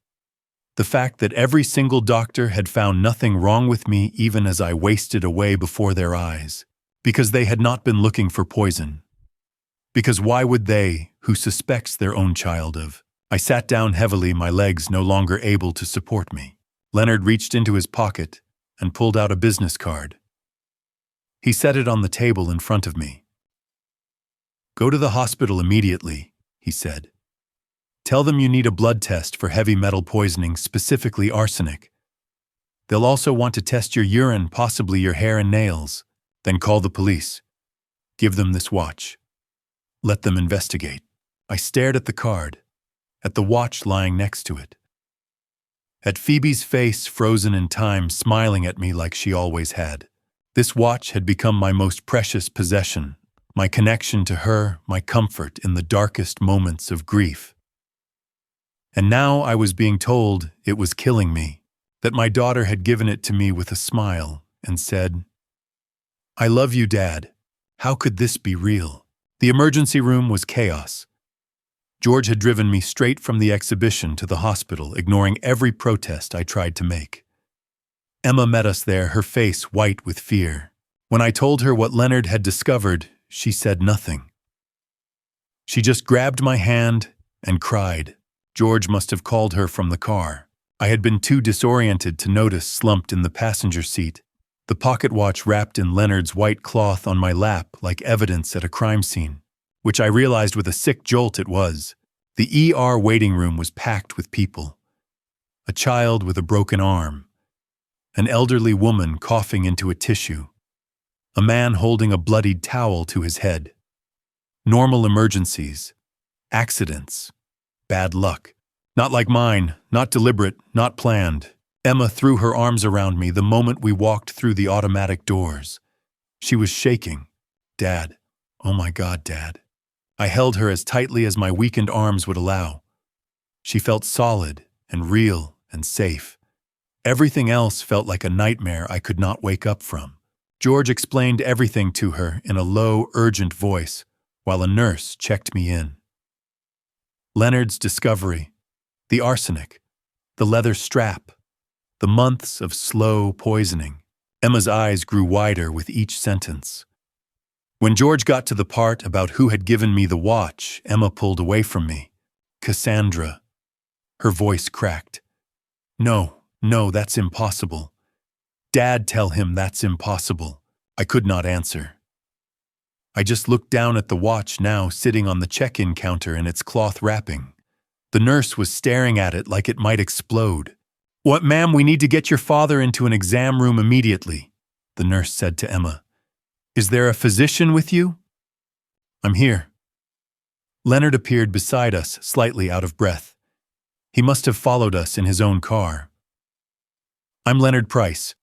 The fact that every single doctor had found nothing wrong with me even as I wasted away before their eyes. Because they had not been looking for poison. Because why would they, who suspects their own child of? I sat down heavily, my legs no longer able to support me. Leonard reached into his pocket and pulled out a business card. He set it on the table in front of me. Go to the hospital immediately, he said. Tell them you need a blood test for heavy metal poisoning, specifically arsenic. They'll also want to test your urine, possibly your hair and nails. Then call the police. Give them this watch. Let them investigate. I stared at the card, at the watch lying next to it. At Phoebe's face frozen in time, smiling at me like she always had. This watch had become my most precious possession, my connection to her, my comfort in the darkest moments of grief. And now I was being told it was killing me, that my daughter had given it to me with a smile and said, I love you, Dad. How could this be real? The emergency room was chaos. George had driven me straight from the exhibition to the hospital, ignoring every protest I tried to make. Emma met us there, her face white with fear. When I told her what Leonard had discovered, she said nothing. She just grabbed my hand and cried. George must have called her from the car. I had been too disoriented to notice, slumped in the passenger seat, the pocket watch wrapped in Leonard's white cloth on my lap like evidence at a crime scene, which I realized with a sick jolt it was. The ER waiting room was packed with people. A child with a broken arm. An elderly woman coughing into a tissue. A man holding a bloodied towel to his head. Normal emergencies. Accidents. Bad luck. Not like mine, not deliberate, not planned. Emma threw her arms around me the moment we walked through the automatic doors. She was shaking. Dad. Oh my God, Dad. I held her as tightly as my weakened arms would allow. She felt solid and real and safe. Everything else felt like a nightmare I could not wake up from. George explained everything to her in a low, urgent voice, while a nurse checked me in. Leonard's discovery, the arsenic, the leather strap, the months of slow poisoning. Emma's eyes grew wider with each sentence. When George got to the part about who had given me the watch, Emma pulled away from me. Cassandra. Her voice cracked. No, that's impossible. Dad, tell him that's impossible. I could not answer. I just looked down at the watch now sitting on the check-in counter in its cloth wrapping. The nurse was staring at it like it might explode. What, ma'am, we need to get your father into an exam room immediately, the nurse said to Emma. Is there a physician with you? I'm here. Leonard appeared beside us, slightly out of breath. He must have followed us in his own car. I'm Leonard Price,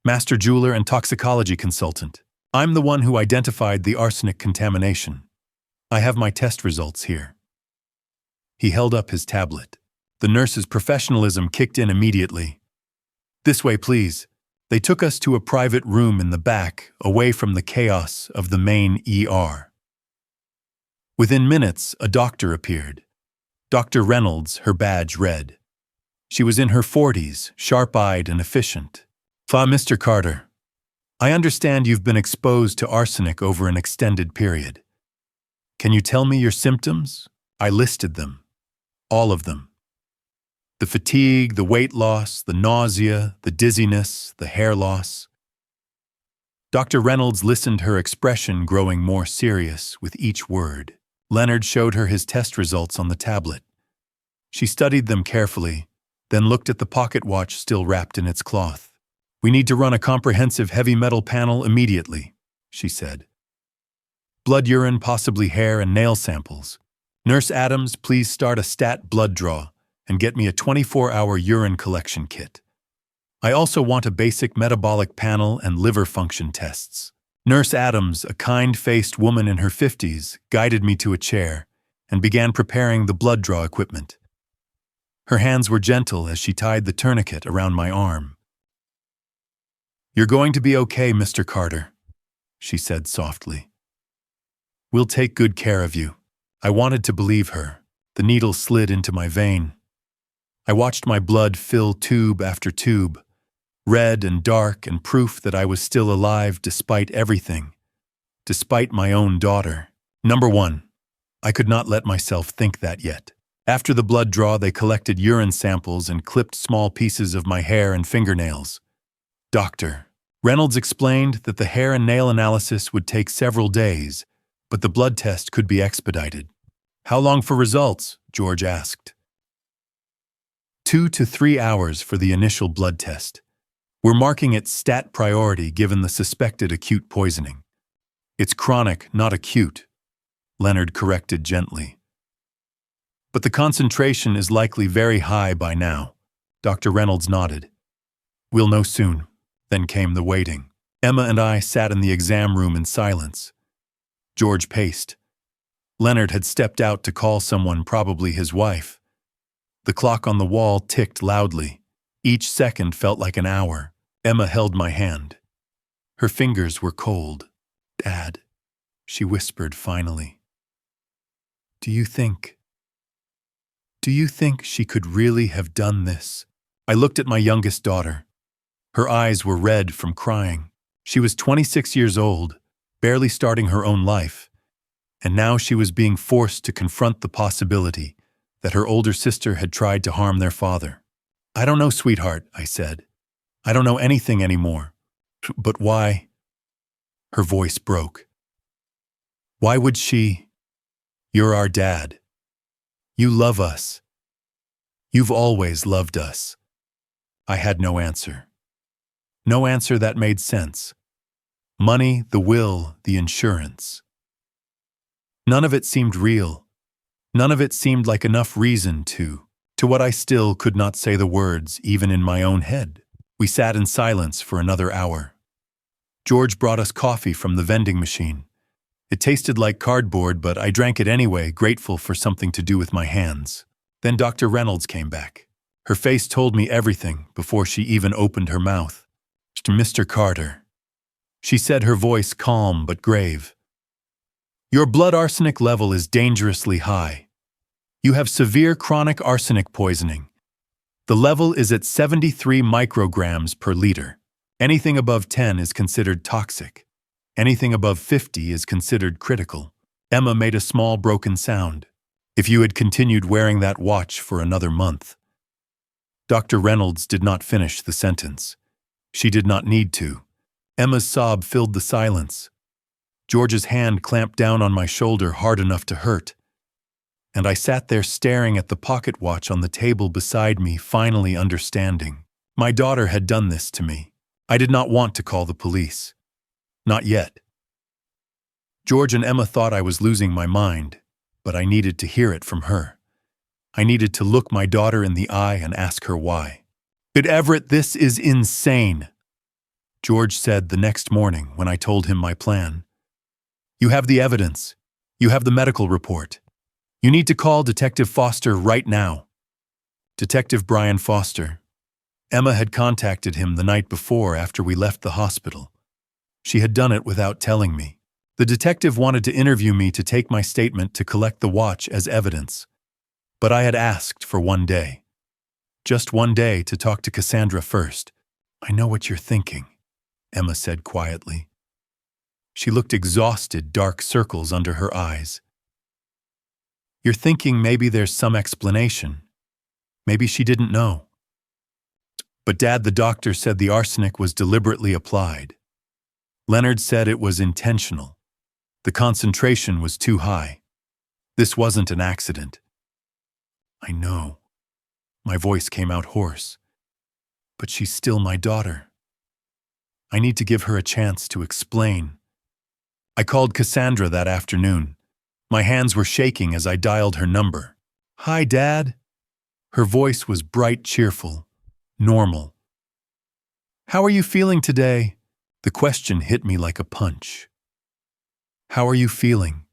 master jeweler and toxicology consultant. I'm the one who identified the arsenic contamination. I have my test results here. He held up his tablet. The nurse's professionalism kicked in immediately. This way, please. They took us to a private room in the back, away from the chaos of the main ER. Within minutes, a doctor appeared. Dr. Reynolds, her badge red. She was in her 40s, sharp-eyed and efficient. Mr. Carter, I understand you've been exposed to arsenic over an extended period. Can you tell me your symptoms? I listed them. All of them. The fatigue, the weight loss, the nausea, the dizziness, the hair loss. Dr. Reynolds listened, her expression growing more serious with each word. Leonard showed her his test results on the tablet. She studied them carefully, then looked at the pocket watch still wrapped in its cloth. "We need to run a comprehensive heavy metal panel immediately," she said. "Blood, urine, possibly hair and nail samples. Nurse Adams, please start a stat blood draw and get me a 24-hour urine collection kit. I also want a basic metabolic panel and liver function tests." Nurse Adams, a kind-faced woman in her 50s, guided me to a chair and began preparing the blood draw equipment. Her hands were gentle as she tied the tourniquet around my arm. "You're going to be okay, Mr. Carter," she said softly. "We'll take good care of you." I wanted to believe her. The needle slid into my vein. I watched my blood fill tube after tube, red and dark and proof that I was still alive despite everything, despite my own daughter. Number 1, I could not let myself think that yet. After the blood draw, they collected urine samples and clipped small pieces of my hair and fingernails. Dr. Reynolds explained that the hair and nail analysis would take several days, but the blood test could be expedited. "How long for results?" George asked. 2 to 3 hours for the initial blood test. We're marking it stat priority given the suspected acute poisoning. "It's chronic, not acute," Leonard corrected gently. "But the concentration is likely very high by now." Dr. Reynolds nodded. "We'll know soon." Then came the waiting. Emma and I sat in the exam room in silence. George paced. Leonard had stepped out to call someone, probably his wife. The clock on the wall ticked loudly. Each second felt like an hour. Emma held my hand. Her fingers were cold. "Dad," she whispered finally. Do you think she could really have done this?" I looked at my youngest daughter. Her eyes were red from crying. She was 26 years old, barely starting her own life, and now she was being forced to confront the possibility that her older sister had tried to harm their father. "I don't know, sweetheart," I said. "I don't know anything anymore. But why?" Her voice broke. "Why would she? You're our dad. You love us. You've always loved us." I had no answer. No answer that made sense. Money, the will, the insurance. None of it seemed real. None of it seemed like enough reason to what I still could not say the words, even in my own head. We sat in silence for another hour. George brought us coffee from the vending machine. It tasted like cardboard, but I drank it anyway, grateful for something to do with my hands. Then Dr. Reynolds came back. Her face told me everything before she even opened her mouth. "Mr. Carter," she said, her voice calm but grave. "Your blood arsenic level is dangerously high. You have severe chronic arsenic poisoning. The level is at 73 micrograms per liter. Anything above 10 is considered toxic. Anything above 50 is considered critical." Emma made a small broken sound. "If you had continued wearing that watch for another month." Dr. Reynolds did not finish the sentence. She did not need to. Emma's sob filled the silence. George's hand clamped down on my shoulder hard enough to hurt. And I sat there staring at the pocket watch on the table beside me, finally understanding. My daughter had done this to me. I did not want to call the police. Not yet. George and Emma thought I was losing my mind, but I needed to hear it from her. I needed to look my daughter in the eye and ask her why. "But Everett, this is insane," George said the next morning when I told him my plan. "You have the evidence. You have the medical report. You need to call Detective Foster right now." Detective Brian Foster. Emma had contacted him the night before after we left the hospital. She had done it without telling me. The detective wanted to interview me to take my statement to collect the watch as evidence. But I had asked for one day. Just one day to talk to Cassandra first. "I know what you're thinking," Emma said quietly. She looked exhausted, dark circles under her eyes. "You're thinking maybe there's some explanation. Maybe she didn't know." "But Dad, the doctor said the arsenic was deliberately applied. Leonard said it was intentional. The concentration was too high." This wasn't an accident. I know. My voice came out hoarse. But she's still my daughter. I need to give her a chance to explain. I called Cassandra that afternoon. My hands were shaking as I dialed her number. "Hi, Dad." Her voice was bright, cheerful, normal. "How are you feeling today?" The question hit me like a punch. "How are you feeling?"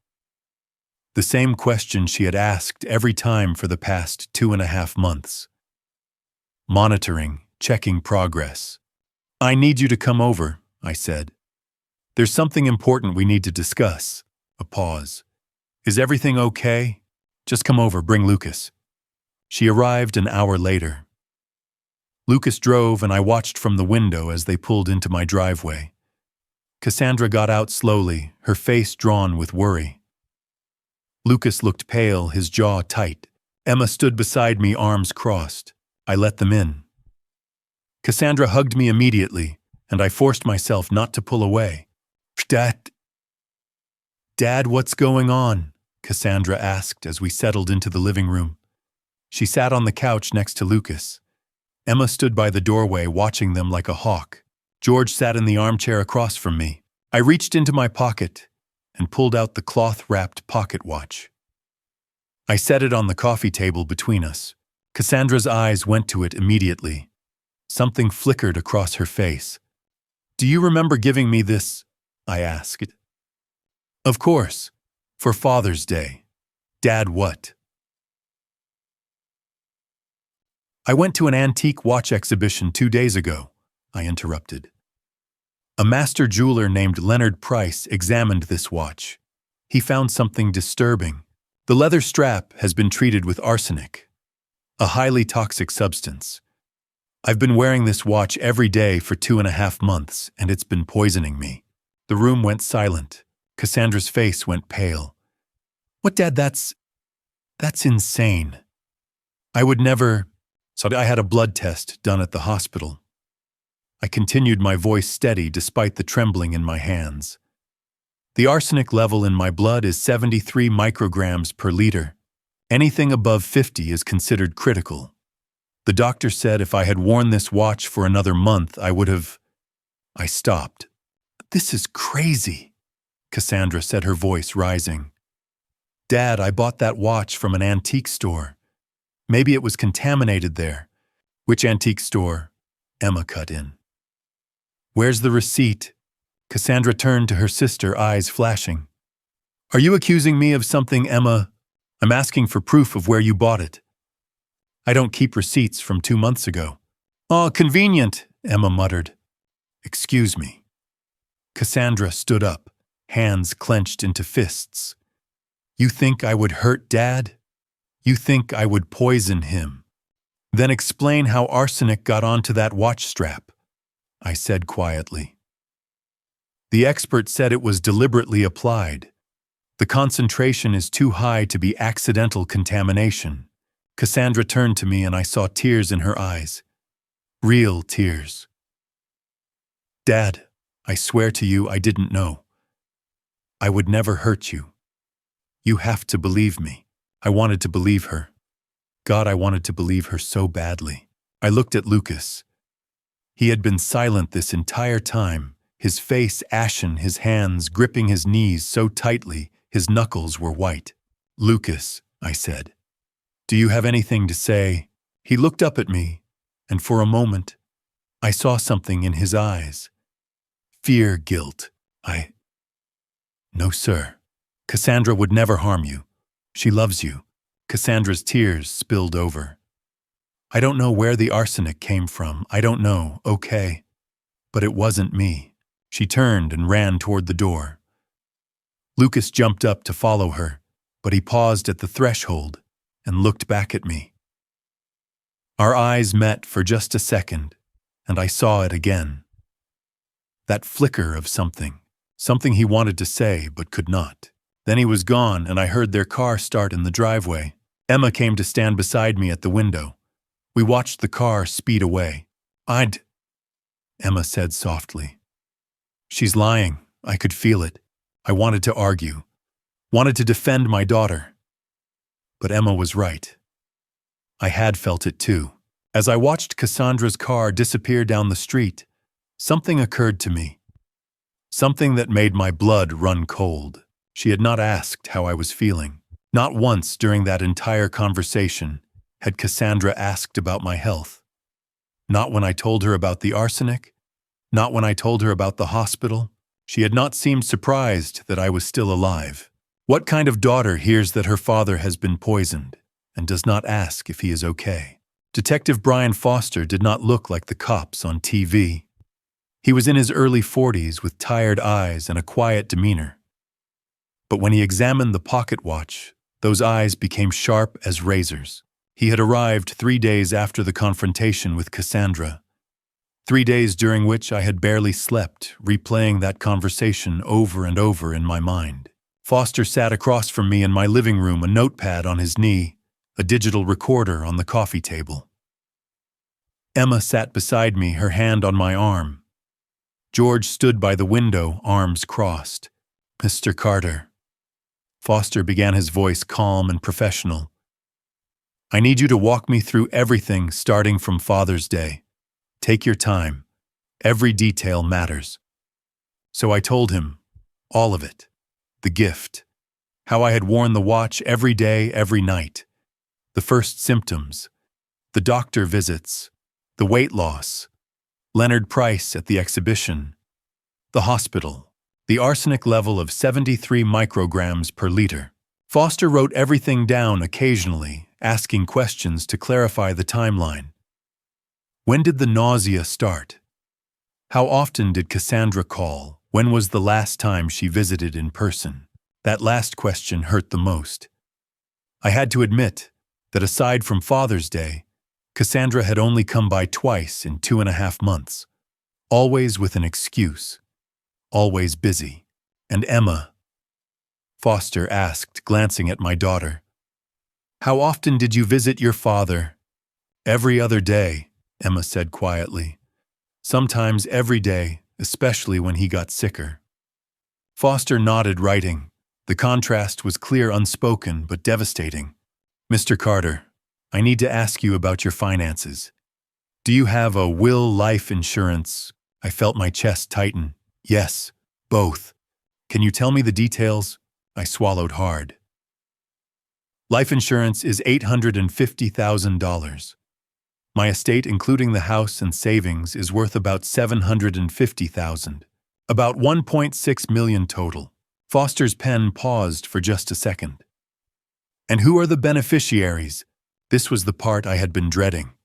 The same question she had asked every time for the past 2.5 months. Monitoring, checking progress. "I need you to come over," I said. "There's something important we need to discuss." A pause. "Is everything okay? Just come over, bring Lucas." She arrived an hour later. Lucas drove and I watched from the window as they pulled into my driveway. Cassandra got out slowly, her face drawn with worry. Lucas looked pale, his jaw tight. Emma stood beside me, arms crossed. I let them in. Cassandra hugged me immediately, and I forced myself not to pull away. Dad, what's going on?" Cassandra asked as we settled into the living room. She sat on the couch next to Lucas. Emma stood by the doorway watching them like a hawk. George sat in the armchair across from me. I reached into my pocket and pulled out the cloth-wrapped pocket watch. I set it on the coffee table between us. Cassandra's eyes went to it immediately. Something flickered across her face. "Do you remember giving me this?" I asked. "Of course. For Father's Day." "Dad, what?" "I went to an antique watch exhibition 2 days ago," I interrupted. "A master jeweler named Leonard Price examined this watch. He found something disturbing. The leather strap has been treated with arsenic, a highly toxic substance. I've been wearing this watch every day for 2.5 months, and it's been poisoning me." The room went silent. Cassandra's face went pale. "What, Dad, that's insane. I would never..." So I had a blood test done at the hospital. I continued, my voice steady despite the trembling in my hands. "The arsenic level in my blood is 73 micrograms per liter. Anything above 50 is considered critical. The doctor said if I had worn this watch for another month, I would have..." I stopped. "This is crazy," Cassandra said, her voice rising. "Dad, I bought that watch from an antique store. Maybe it was contaminated there." "Which antique store?" Emma cut in. "Where's the receipt?" Cassandra turned to her sister, eyes flashing. "Are you accusing me of something, Emma? I'm asking for proof of where you bought it. I don't keep receipts from 2 months ago." "Oh, convenient," Emma muttered. "Excuse me." Cassandra stood up, hands clenched into fists. "You think I would hurt Dad? You think I would poison him? Then explain how arsenic got onto that watch strap," I said quietly. "The expert said it was deliberately applied. The concentration is too high to be accidental contamination." Cassandra turned to me and I saw tears in her eyes. Real tears. "Dad, I swear to you I didn't know. I would never hurt you. You have to believe me." I wanted to believe her. God, I wanted to believe her so badly. I looked at Lucas. He had been silent this entire time, his face ashen, his hands gripping his knees so tightly his knuckles were white. "Lucas," I said, "do you have anything to say?" He looked up at me, and for a moment, I saw something in his eyes. Fear, guilt. "No, sir. Cassandra would never harm you. She loves you." Cassandra's tears spilled over. "I don't know where the arsenic came from. I don't know, okay? But it wasn't me." She turned and ran toward the door. Lucas jumped up to follow her, but he paused at the threshold and looked back at me. Our eyes met for just a second, and I saw it again. That flicker of something he wanted to say but could not. Then he was gone, and I heard their car start in the driveway. Emma came to stand beside me at the window. We watched the car speed away. Emma said softly. "She's lying. I could feel it. I wanted to argue. Wanted to defend my daughter. But Emma was right. I had felt it too. As I watched Cassandra's car disappear down the street, something occurred to me. Something that made my blood run cold. She had not asked how I was feeling. Not once during that entire conversation had Cassandra asked about my health. Not when I told her about the arsenic. Not when I told her about the hospital. She had not seemed surprised that I was still alive. What kind of daughter hears that her father has been poisoned and does not ask if he is okay? Detective Brian Foster did not look like the cops on TV. He was in his early 40s with tired eyes and a quiet demeanor. But when he examined the pocket watch, those eyes became sharp as razors. He had arrived 3 days after the confrontation with Cassandra. 3 days during which I had barely slept, replaying that conversation over and over in my mind. Foster sat across from me in my living room, a notepad on his knee, a digital recorder on the coffee table. Emma sat beside me, her hand on my arm. George stood by the window, arms crossed. "Mr. Carter." Foster began, his voice calm and professional. "I need you to walk me through everything starting from Father's Day. Take your time. Every detail matters." So I told him, all of it. The gift. How I had worn the watch every day, every night. The first symptoms. The doctor visits. The weight loss. Leonard Price at the exhibition. The hospital. The arsenic level of 73 micrograms per liter. Foster wrote everything down occasionally, asking questions to clarify the timeline. When did the nausea start? How often did Cassandra call? When was the last time she visited in person? That last question hurt the most. I had to admit that aside from Father's Day, Cassandra had only come by twice in 2.5 months, always with an excuse, always busy. And Emma? Foster asked, glancing at my daughter. "How often did you visit your father?" "Every other day," Emma said quietly. "Sometimes every day, especially when he got sicker." Foster nodded, writing. The contrast was clear, unspoken, but devastating. "Mr. Carter, I need to ask you about your finances. Do you have a will life insurance?" I felt my chest tighten. "Yes, both." "Can you tell me the details?" I swallowed hard. "Life insurance is $850,000. My estate, including the house and savings, is worth about $750,000. About $1.6 million total." Foster's pen paused for just a second. "And who are the beneficiaries?" This was the part I had been dreading.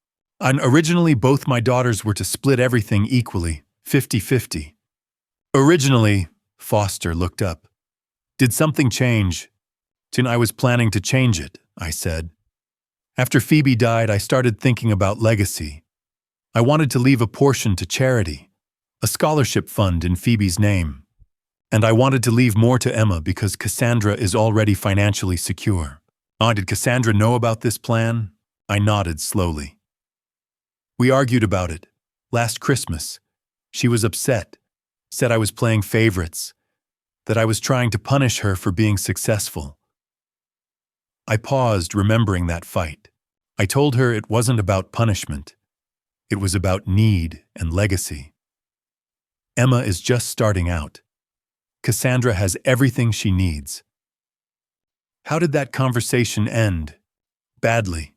And originally, both my daughters were to split everything equally, 50-50. "Originally," Foster looked up. "Did something change?" "I was planning to change it," I said. "After Phoebe died, I started thinking about legacy. I wanted to leave a portion to charity, a scholarship fund in Phoebe's name. And I wanted to leave more to Emma because Cassandra is already financially secure." Did Cassandra know about this plan?" I nodded slowly. "We argued about it. Last Christmas. She was upset, said I was playing favorites, that I was trying to punish her for being successful." I paused, remembering that fight. I told her it wasn't about punishment. It was about need and legacy. Emma is just starting out. Cassandra has everything she needs. How did that conversation end? Badly.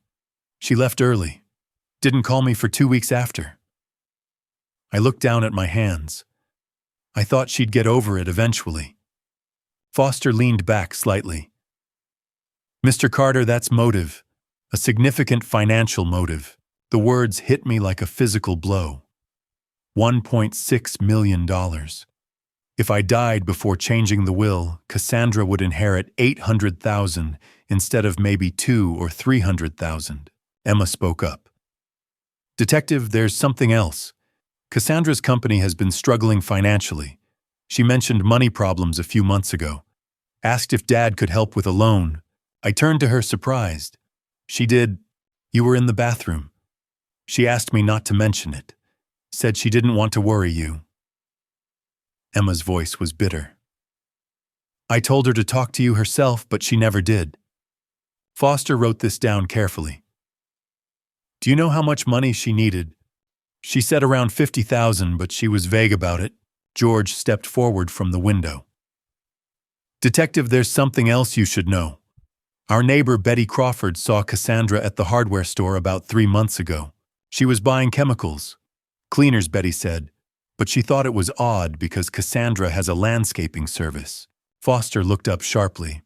She left early. Didn't call me for 2 weeks after. I looked down at my hands. I thought she'd get over it eventually. Foster leaned back slightly. "Mr. Carter, that's motive. A significant financial motive." The words hit me like a physical blow. $1.6 million. If I died before changing the will, Cassandra would inherit $800,000 instead of maybe $200,000 or $300,000. Emma spoke up. "Detective, there's something else. Cassandra's company has been struggling financially. She mentioned money problems a few months ago. Asked if Dad could help with a loan. I turned to her surprised. She did. You were in the bathroom. She asked me not to mention it. Said she didn't want to worry you." Emma's voice was bitter. "I told her to talk to you herself, but she never did." Foster wrote this down carefully. Do you know how much money she needed? She said around 50,000, but she was vague about it. George stepped forward from the window. Detective, there's something else you should know. Our neighbor Betty Crawford saw Cassandra at the hardware store about 3 months ago. She was buying chemicals. Cleaners, Betty said, but she thought it was odd because Cassandra has a landscaping service. Foster looked up sharply.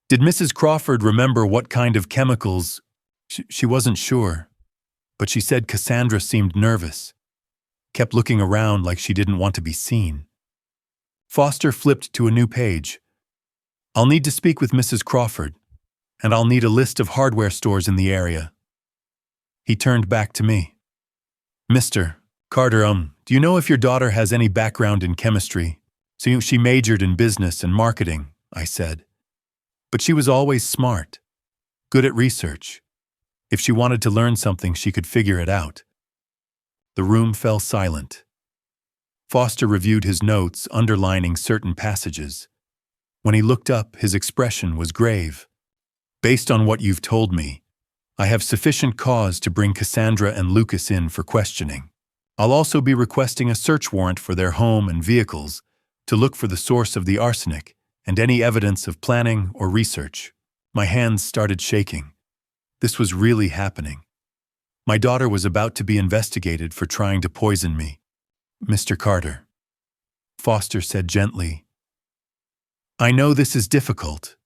Did Mrs. Crawford remember what kind of chemicals? She wasn't sure, but she said Cassandra seemed nervous, kept looking around like she didn't want to be seen. Foster flipped to a new page. I'll need to speak with Mrs. Crawford, and I'll need a list of hardware stores in the area. He turned back to me. Mr. Carter, do you know if your daughter has any background in chemistry? So she majored in business and marketing, I said. But she was always smart, good at research. If she wanted to learn something, she could figure it out. The room fell silent. Foster reviewed his notes, underlining certain passages. When he looked up, his expression was grave. Based on what you've told me, I have sufficient cause to bring Cassandra and Lucas in for questioning. I'll also be requesting a search warrant for their home and vehicles to look for the source of the arsenic and any evidence of planning or research. My hands started shaking. This was really happening. My daughter was about to be investigated for trying to poison me. Mr. Carter, Foster said gently, I know this is difficult,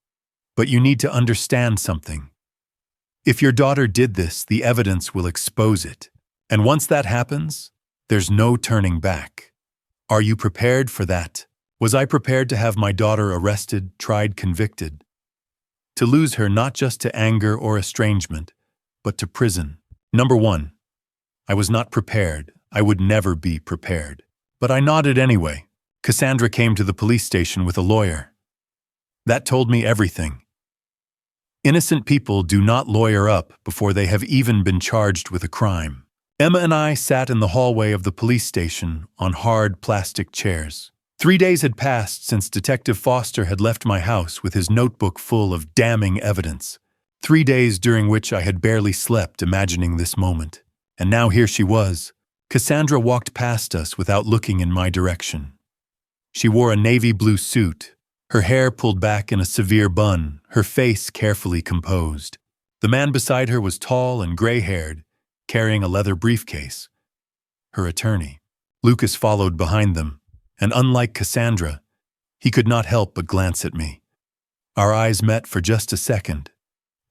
but you need to understand something. If your daughter did this, the evidence will expose it. And once that happens, there's no turning back. Are you prepared for that? Was I prepared to have my daughter arrested, tried, convicted? To lose her not just to anger or estrangement, but to prison. Number 1, I was not prepared. I would never be prepared. But I nodded anyway. Cassandra came to the police station with a lawyer. That told me everything. Innocent people do not lawyer up before they have even been charged with a crime. Emma and I sat in the hallway of the police station on hard plastic chairs. 3 days had passed since Detective Foster had left my house with his notebook full of damning evidence. 3 days during which I had barely slept imagining this moment. And now here she was. Cassandra walked past us without looking in my direction. She wore a navy blue suit, her hair pulled back in a severe bun, her face carefully composed. The man beside her was tall and gray-haired, carrying a leather briefcase. Her attorney. Lucas followed behind them, and unlike Cassandra, he could not help but glance at me. Our eyes met for just a second,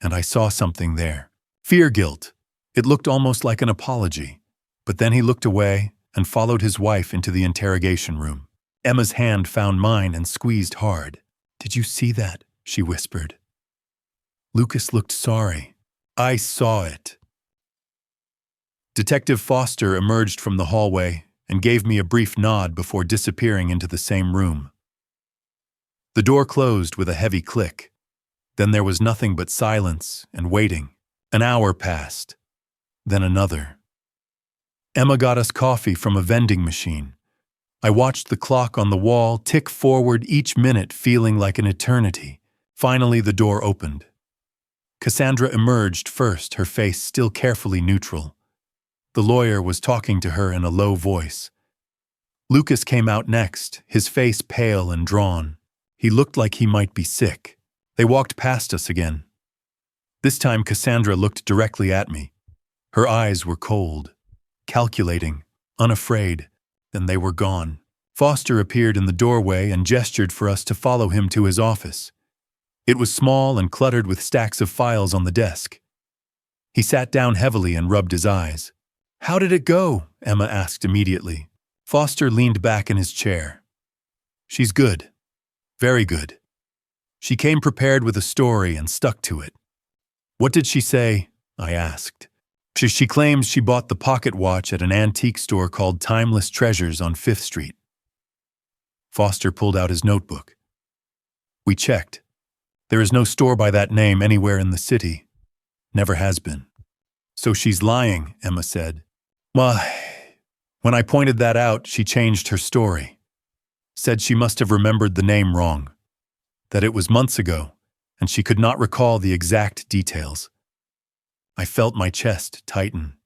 and I saw something there. Fear-guilt. It looked almost like an apology. But then he looked away and followed his wife into the interrogation room. Emma's hand found mine and squeezed hard. Did you see that? She whispered. Lucas looked sorry. I saw it. Detective Foster emerged from the hallway and gave me a brief nod before disappearing into the same room. The door closed with a heavy click. Then there was nothing but silence and waiting. An hour passed. Then another. Emma got us coffee from a vending machine. I watched the clock on the wall tick forward each minute, feeling like an eternity. Finally, the door opened. Cassandra emerged first, her face still carefully neutral. The lawyer was talking to her in a low voice. Lucas came out next, his face pale and drawn. He looked like he might be sick. They walked past us again. This time Cassandra looked directly at me. Her eyes were cold, calculating, unafraid. Then they were gone. Foster appeared in the doorway and gestured for us to follow him to his office. It was small and cluttered with stacks of files on the desk. He sat down heavily and rubbed his eyes. How did it go? Emma asked immediately. Foster leaned back in his chair. She's good. Very good. She came prepared with a story and stuck to it. What did she say? I asked. She claims she bought the pocket watch at an antique store called Timeless Treasures on 5th Street. Foster pulled out his notebook. We checked. There is no store by that name anywhere in the city. Never has been. So she's lying, Emma said. Well, when I pointed that out, she changed her story. Said she must have remembered the name wrong. That it was months ago, and she could not recall the exact details. I felt my chest tighten.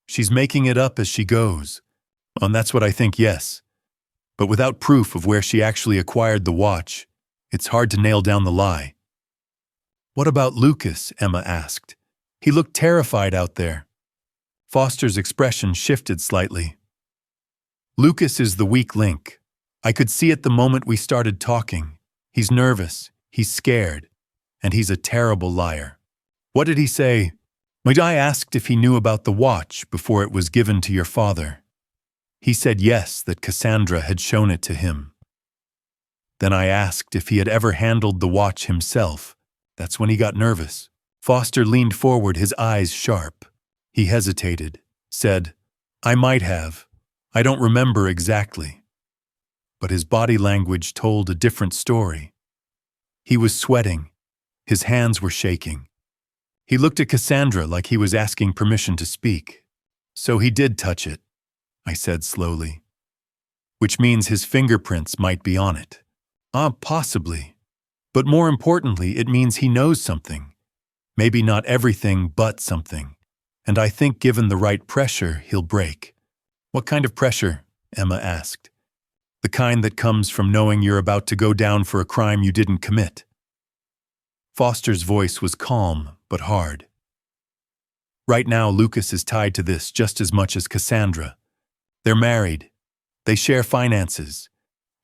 She's making it up as she goes. And that's what I think, yes. But without proof of where she actually acquired the watch, it's hard to nail down the lie. What about Lucas? Emma asked. He looked terrified out there. Foster's expression shifted slightly. Lucas is the weak link. I could see it the moment we started talking. He's nervous, he's scared, and he's a terrible liar. What did he say? I asked if he knew about the watch before it was given to your father. He said yes, that Cassandra had shown it to him. Then I asked if he had ever handled the watch himself. That's when he got nervous. Foster leaned forward, his eyes sharp. He hesitated, said, I might have. I don't remember exactly. But his body language told a different story. He was sweating. His hands were shaking. He looked at Cassandra like he was asking permission to speak. So he did touch it, I said slowly. Which means his fingerprints might be on it. Possibly. But more importantly, it means he knows something. Maybe not everything, but something. And I think given the right pressure, he'll break. What kind of pressure? Emma asked. The kind that comes from knowing you're about to go down for a crime you didn't commit. Foster's voice was calm, but hard. Right now, Lucas is tied to this just as much as Cassandra. They're married. They share finances.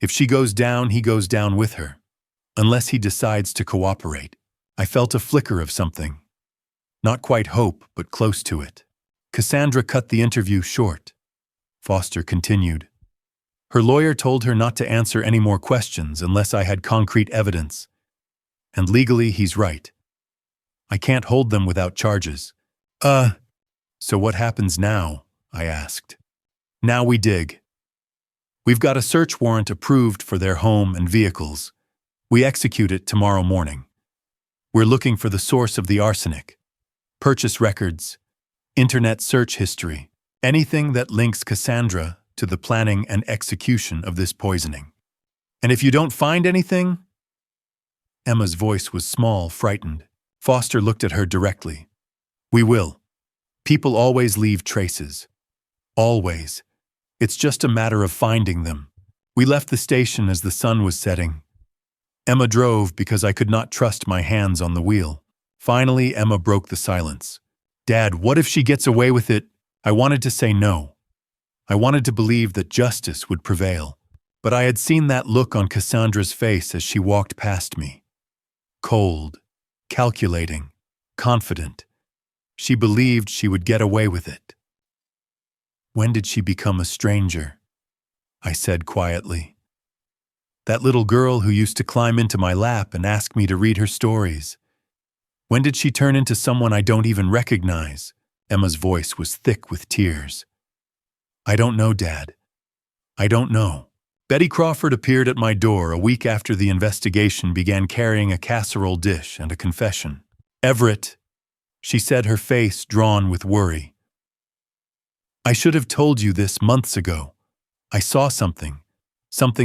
If she goes down, he goes down with her. Unless he decides to cooperate. I felt a flicker of something. Not quite hope, but close to it. Cassandra cut the interview short. Foster continued. Her lawyer told her not to answer any more questions unless I had concrete evidence. And legally, he's right. I can't hold them without charges. So what happens now? I asked. Now we dig. We've got a search warrant approved for their home and vehicles. We execute it tomorrow morning. We're looking for the source of the arsenic, purchase records, internet search history, anything that links Cassandra to the planning and execution of this poisoning. And if you don't find anything? Emma's voice was small, frightened. Foster looked at her directly. We will. People always leave traces. Always. It's just a matter of finding them. We left the station as the sun was setting. Emma drove because I could not trust my hands on the wheel. Finally, Emma broke the silence. Dad, what if she gets away with it? I wanted to say no. I wanted to believe that justice would prevail. But I had seen that look on Cassandra's face as she walked past me. Cold, calculating, confident. She believed she would get away with it. When did she become a stranger? I said quietly. That little girl who used to climb into my lap and ask me to read her stories. When did she turn into someone I don't even recognize? Emma's voice was thick with tears. I don't know, Dad. I don't know. Betty Crawford appeared at my door a week after the investigation began, carrying a casserole dish and a confession. Everett, she said, her face drawn with worry. I should have told you this months ago. I saw something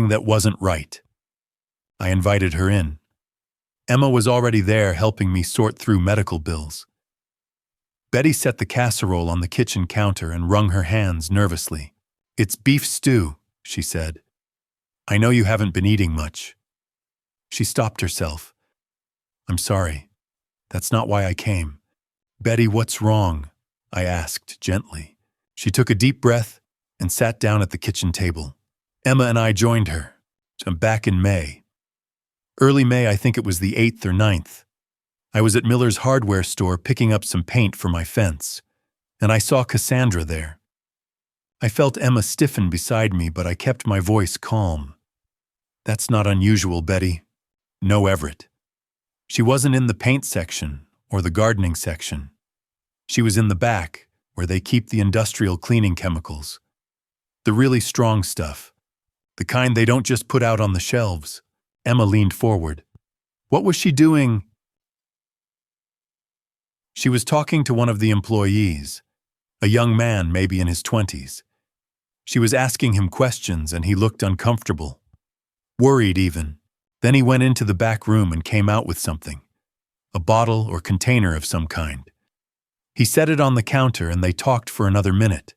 that wasn't right. I invited her in. Emma was already there helping me sort through medical bills. Betty set the casserole on the kitchen counter and wrung her hands nervously. It's beef stew, she said. I know you haven't been eating much. She stopped herself. I'm sorry. That's not why I came. Betty, what's wrong? I asked gently. She took a deep breath and sat down at the kitchen table. Emma and I joined her. Back in May. Early May, I think it was the 8th or 9th. I was at Miller's hardware store picking up some paint for my fence, and I saw Cassandra there. I felt Emma stiffen beside me, but I kept my voice calm. That's not unusual, Betty. No, Everett. She wasn't in the paint section or the gardening section. She was in the back, where they keep the industrial cleaning chemicals. The really strong stuff. The kind they don't just put out on the shelves. Emma leaned forward. What was she doing? She was talking to one of the employees, a young man maybe in his 20s. She was asking him questions and he looked uncomfortable. Worried even. Then he went into the back room and came out with something. a bottle or container of some kind. He set it on the counter and they talked for another minute.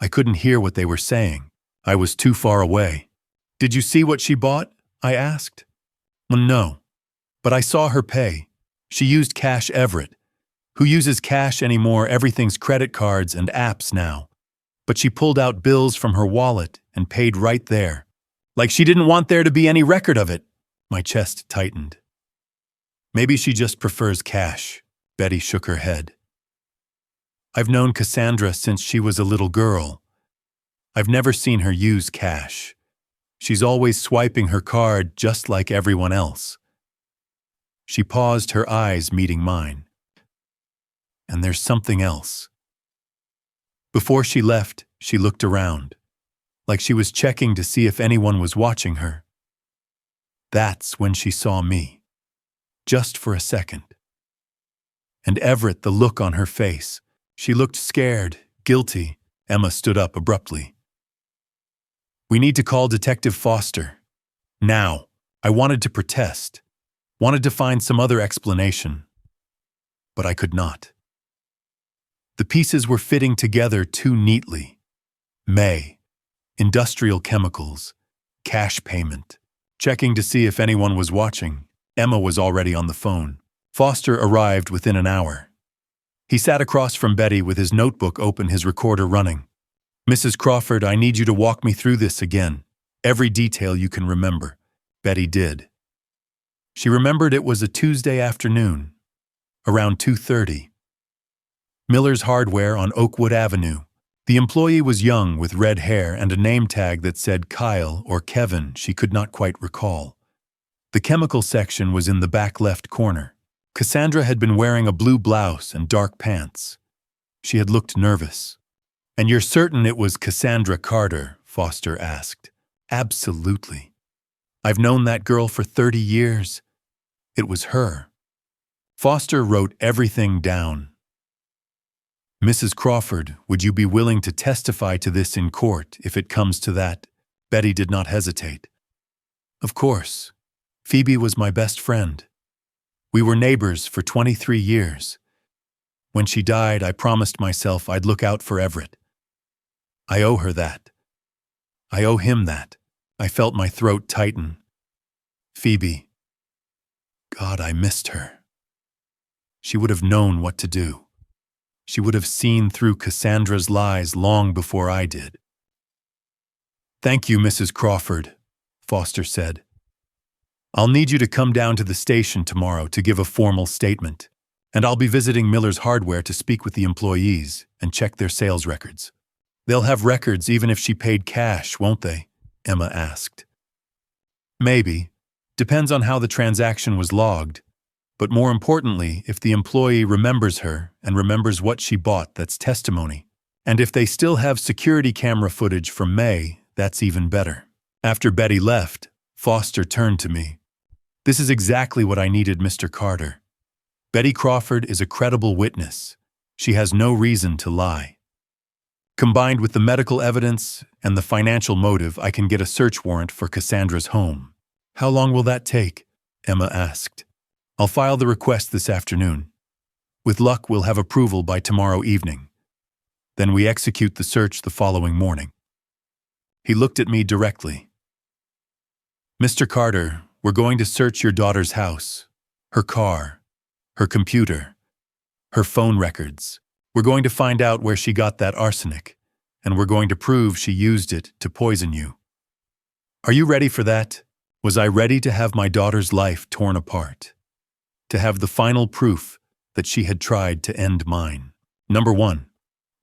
I couldn't hear what they were saying. I was too far away. "Did you see what she bought?" I asked. "Well, no. But I saw her pay. She used cash. Everett. Who uses cash anymore? Everything's credit cards and apps now. But she pulled out bills from her wallet and paid right there. Like she didn't want there to be any record of it." My chest tightened. "Maybe she just prefers cash." Betty shook her head. "I've known Cassandra since she was a little girl. I've never seen her use cash. She's always swiping her card just like everyone else." She paused, her eyes meeting mine. "And there's something else." Before she left, she looked around, like she was checking to see if anyone was watching her. That's when she saw me. Just for a second. And Everett, the look on her face. She looked scared, guilty. Emma stood up abruptly. "We need to call Detective Foster. Now." I wanted to protest, wanted to find some other explanation. But I could not. The pieces were fitting together too neatly. May, industrial chemicals, cash payment, checking to see if anyone was watching. Emma was already on the phone. Foster arrived within an hour. He sat across from Betty with his notebook open, his recorder running. "Mrs. Crawford, I need you to walk me through this again. Every detail you can remember." Betty did. She remembered it was a Tuesday afternoon, around 2:30. Miller's Hardware on Oakwood Avenue. The employee was young with red hair and a name tag that said Kyle or Kevin, she could not quite recall. The chemical section was in the back left corner. Cassandra had been wearing a blue blouse and dark pants. She had looked nervous. "And you're certain it was Cassandra Carter?" Foster asked. "Absolutely. I've known that girl for 30 years. It was her." Foster wrote everything down. "Mrs. Crawford, would you be willing to testify to this in court if it comes to that?" Betty did not hesitate. "Of course. Phoebe was my best friend. We were neighbors for 23 years. When she died, I promised myself I'd look out for Everett. I owe her that. I owe him that." I felt my throat tighten. Phoebe. God, I missed her. She would have known what to do. She would have seen through Cassandra's lies long before I did. "Thank you, Mrs. Crawford," Foster said. "I'll need you to come down to the station tomorrow to give a formal statement, and I'll be visiting Miller's Hardware to speak with the employees and check their sales records." "They'll have records even if she paid cash, won't they?" Emma asked. "Maybe. Depends on how the transaction was logged. But more importantly, if the employee remembers her and remembers what she bought, that's testimony. And if they still have security camera footage from May, that's even better." After Betty left, Foster turned to me. "This is exactly what I needed, Mr. Carter. Betty Crawford is a credible witness. She has no reason to lie. Combined with the medical evidence and the financial motive, I can get a search warrant for Cassandra's home." "How long will that take?" Emma asked. "I'll file the request this afternoon. With luck, we'll have approval by tomorrow evening. Then we execute the search the following morning." He looked at me directly. "Mr. Carter, we're going to search your daughter's house, her car, her computer, her phone records. We're going to find out where she got that arsenic, and we're going to prove she used it to poison you. Are you ready for that? Was I ready to have my daughter's life torn apart? To have the final proof that she had tried to end mine? Number one,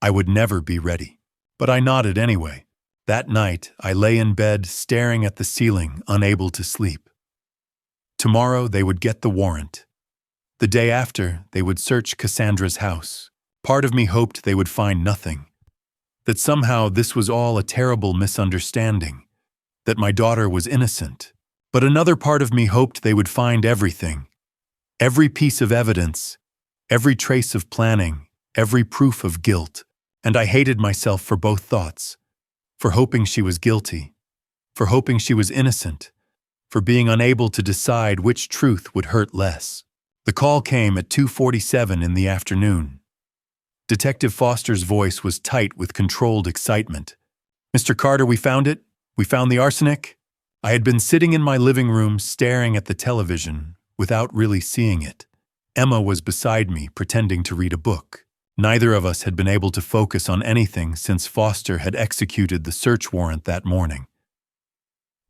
I would never be ready. But I nodded anyway. That night, I lay in bed staring at the ceiling, unable to sleep. Tomorrow, they would get the warrant. The day after, they would search Cassandra's house. Part of me hoped they would find nothing, that somehow this was all a terrible misunderstanding, that my daughter was innocent. But another part of me hoped they would find everything, every piece of evidence, every trace of planning, every proof of guilt. And I hated myself for both thoughts, for hoping she was guilty, for hoping she was innocent, for being unable to decide which truth would hurt less. The call came at 2:47 in the afternoon. Detective Foster's voice was tight with controlled excitement. "Mr. Carter, we found it. We found the arsenic." I had been sitting in my living room staring at the television without really seeing it. Emma was beside me, pretending to read a book. Neither of us had been able to focus on anything since Foster had executed the search warrant that morning.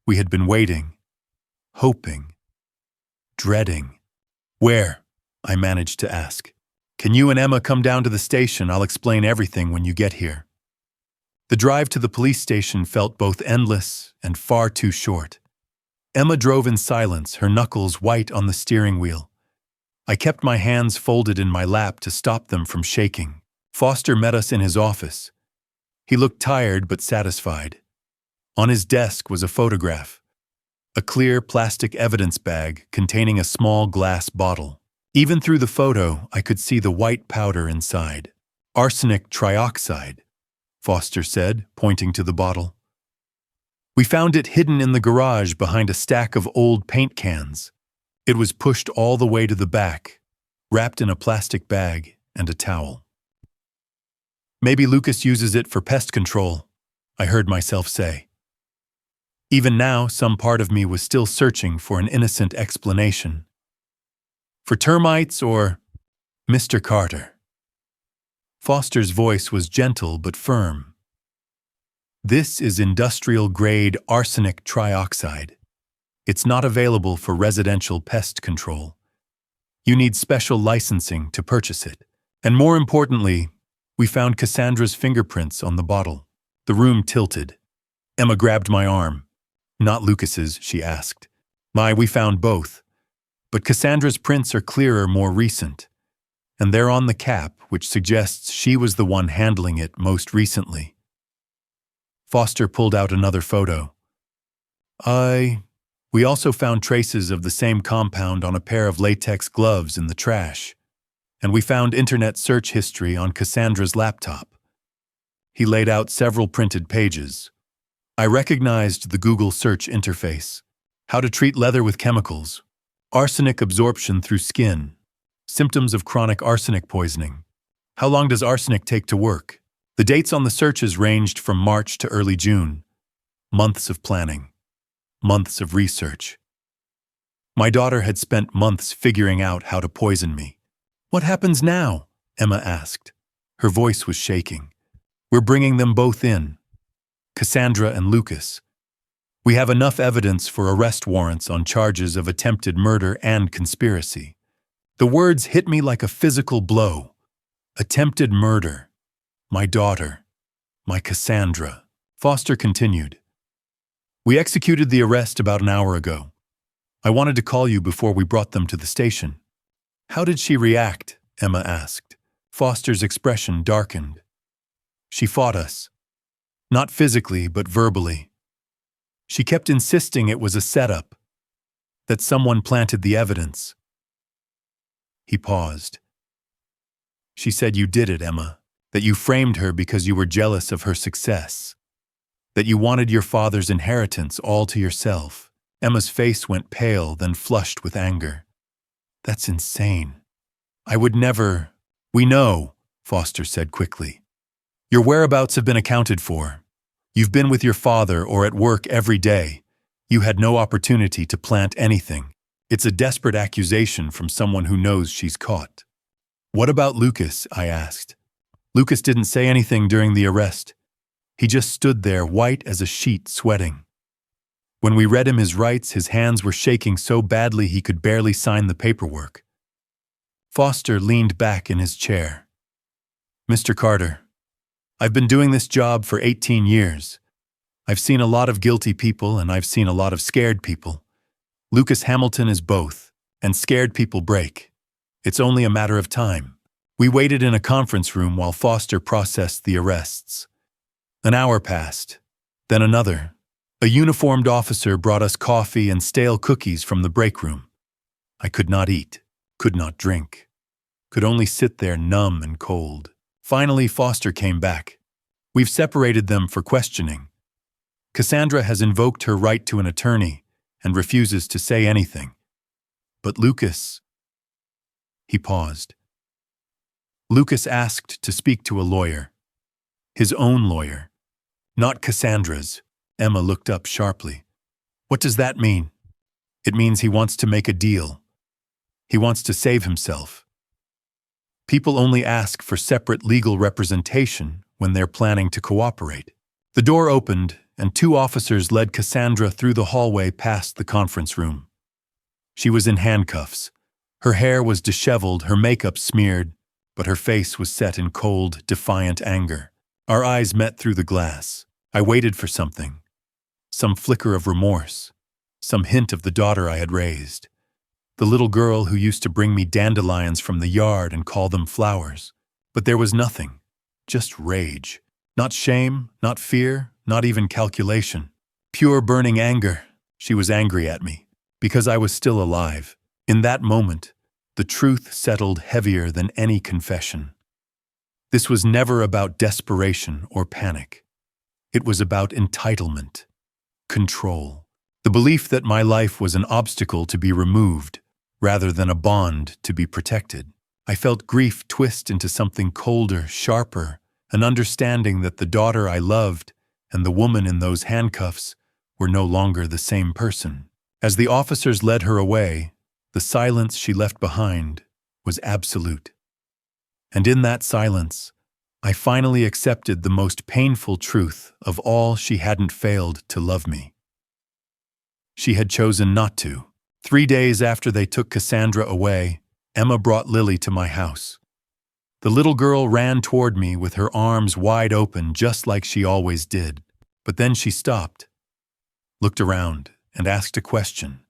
We had been waiting, hoping, dreading. "Where?" I managed to ask. "Can you and Emma come down to the station? I'll explain everything when you get here." The drive to the police station felt both endless and far too short. Emma drove in silence, her knuckles white on the steering wheel. I kept my hands folded in my lap to stop them from shaking. Foster met us in his office. He looked tired but satisfied. On his desk was a photograph, a clear plastic evidence bag containing a small glass bottle. Even through the photo, I could see the white powder inside. "Arsenic trioxide," Foster said, pointing to the bottle. "We found it hidden in the garage behind a stack of old paint cans. It was pushed all the way to the back, wrapped in a plastic bag and a towel." "Maybe Lucas uses it for pest control," I heard myself say. Even now, some part of me was still searching for an innocent explanation. "For termites or Mr. Carter?" Foster's voice was gentle but firm. "This is industrial-grade arsenic trioxide. It's not available for residential pest control. You need special licensing to purchase it. And more importantly, we found Cassandra's fingerprints on the bottle." The room tilted. Emma grabbed my arm. "Not Lucas's," she asked. We found both. But Cassandra's prints are clearer, more recent. And they're on the cap, which suggests she was the one handling it most recently." Foster pulled out another photo. We also found traces of the same compound on a pair of latex gloves in the trash. And we found internet search history on Cassandra's laptop." He laid out several printed pages. I recognized the Google search interface. "How to treat leather with chemicals. Arsenic absorption through skin. Symptoms of chronic arsenic poisoning. How long does arsenic take to work?" The dates on the searches ranged from March to early June. Months of planning. Months of research. My daughter had spent months figuring out how to poison me. "What happens now?" Emma asked. Her voice was shaking. "We're bringing them both in. Cassandra and Lucas. We have enough evidence for arrest warrants on charges of attempted murder and conspiracy." The words hit me like a physical blow. Attempted murder. My daughter. My Cassandra. Foster continued. "We executed the arrest about an hour ago. I wanted to call you before we brought them to the station." "How did she react?" Emma asked. Foster's expression darkened. "She fought us. Not physically, but verbally. She kept insisting it was a setup, that someone planted the evidence." He paused. "She said you did it, Emma, that you framed her because you were jealous of her success, that you wanted your father's inheritance all to yourself." Emma's face went pale, then flushed with anger. "That's insane. I would never—" "We know," Foster said quickly. "Your whereabouts have been accounted for. You've been with your father or at work every day. You had no opportunity to plant anything. It's a desperate accusation from someone who knows she's caught." "What about Lucas?" I asked. "Lucas didn't say anything during the arrest. He just stood there, white as a sheet, sweating. When we read him his rights, his hands were shaking so badly he could barely sign the paperwork." Foster leaned back in his chair. "Mr. Carter, I've been doing this job for 18 years. I've seen a lot of guilty people and I've seen a lot of scared people. Lucas Hamilton is both, and scared people break. It's only a matter of time." We waited in a conference room while Foster processed the arrests. An hour passed, then another. A uniformed officer brought us coffee and stale cookies from the break room. I could not eat, could not drink, could only sit there numb and cold. Finally, Foster came back. "We've separated them for questioning. Cassandra has invoked her right to an attorney and refuses to say anything. But Lucas..." He paused. Lucas asked to speak to a lawyer. His own lawyer. Not Cassandra's. Emma looked up sharply. What does that mean? It means he wants to make a deal. He wants to save himself. People only ask for separate legal representation when they're planning to cooperate. The door opened, and 2 officers led Cassandra through the hallway past the conference room. She was in handcuffs. Her hair was disheveled, her makeup smeared, but her face was set in cold, defiant anger. Our eyes met through the glass. I waited for something. Some flicker of remorse. Some hint of the daughter I had raised. The little girl who used to bring me dandelions from the yard and call them flowers. But there was nothing. Just rage. Not shame, not fear, not even calculation. Pure burning anger. She was angry at me, because I was still alive. In that moment, the truth settled heavier than any confession. This was never about desperation or panic. It was about entitlement, control, the belief that my life was an obstacle to be removed rather than a bond to be protected. I felt grief twist into something colder, sharper, an understanding that the daughter I loved and the woman in those handcuffs were no longer the same person. As the officers led her away, the silence she left behind was absolute. And in that silence, I finally accepted the most painful truth of all: she hadn't failed to love me. She had chosen not to. 3 days after they took Cassandra away, Emma brought Lily to my house. The little girl ran toward me with her arms wide open, just like she always did. But then she stopped, looked around, and asked a question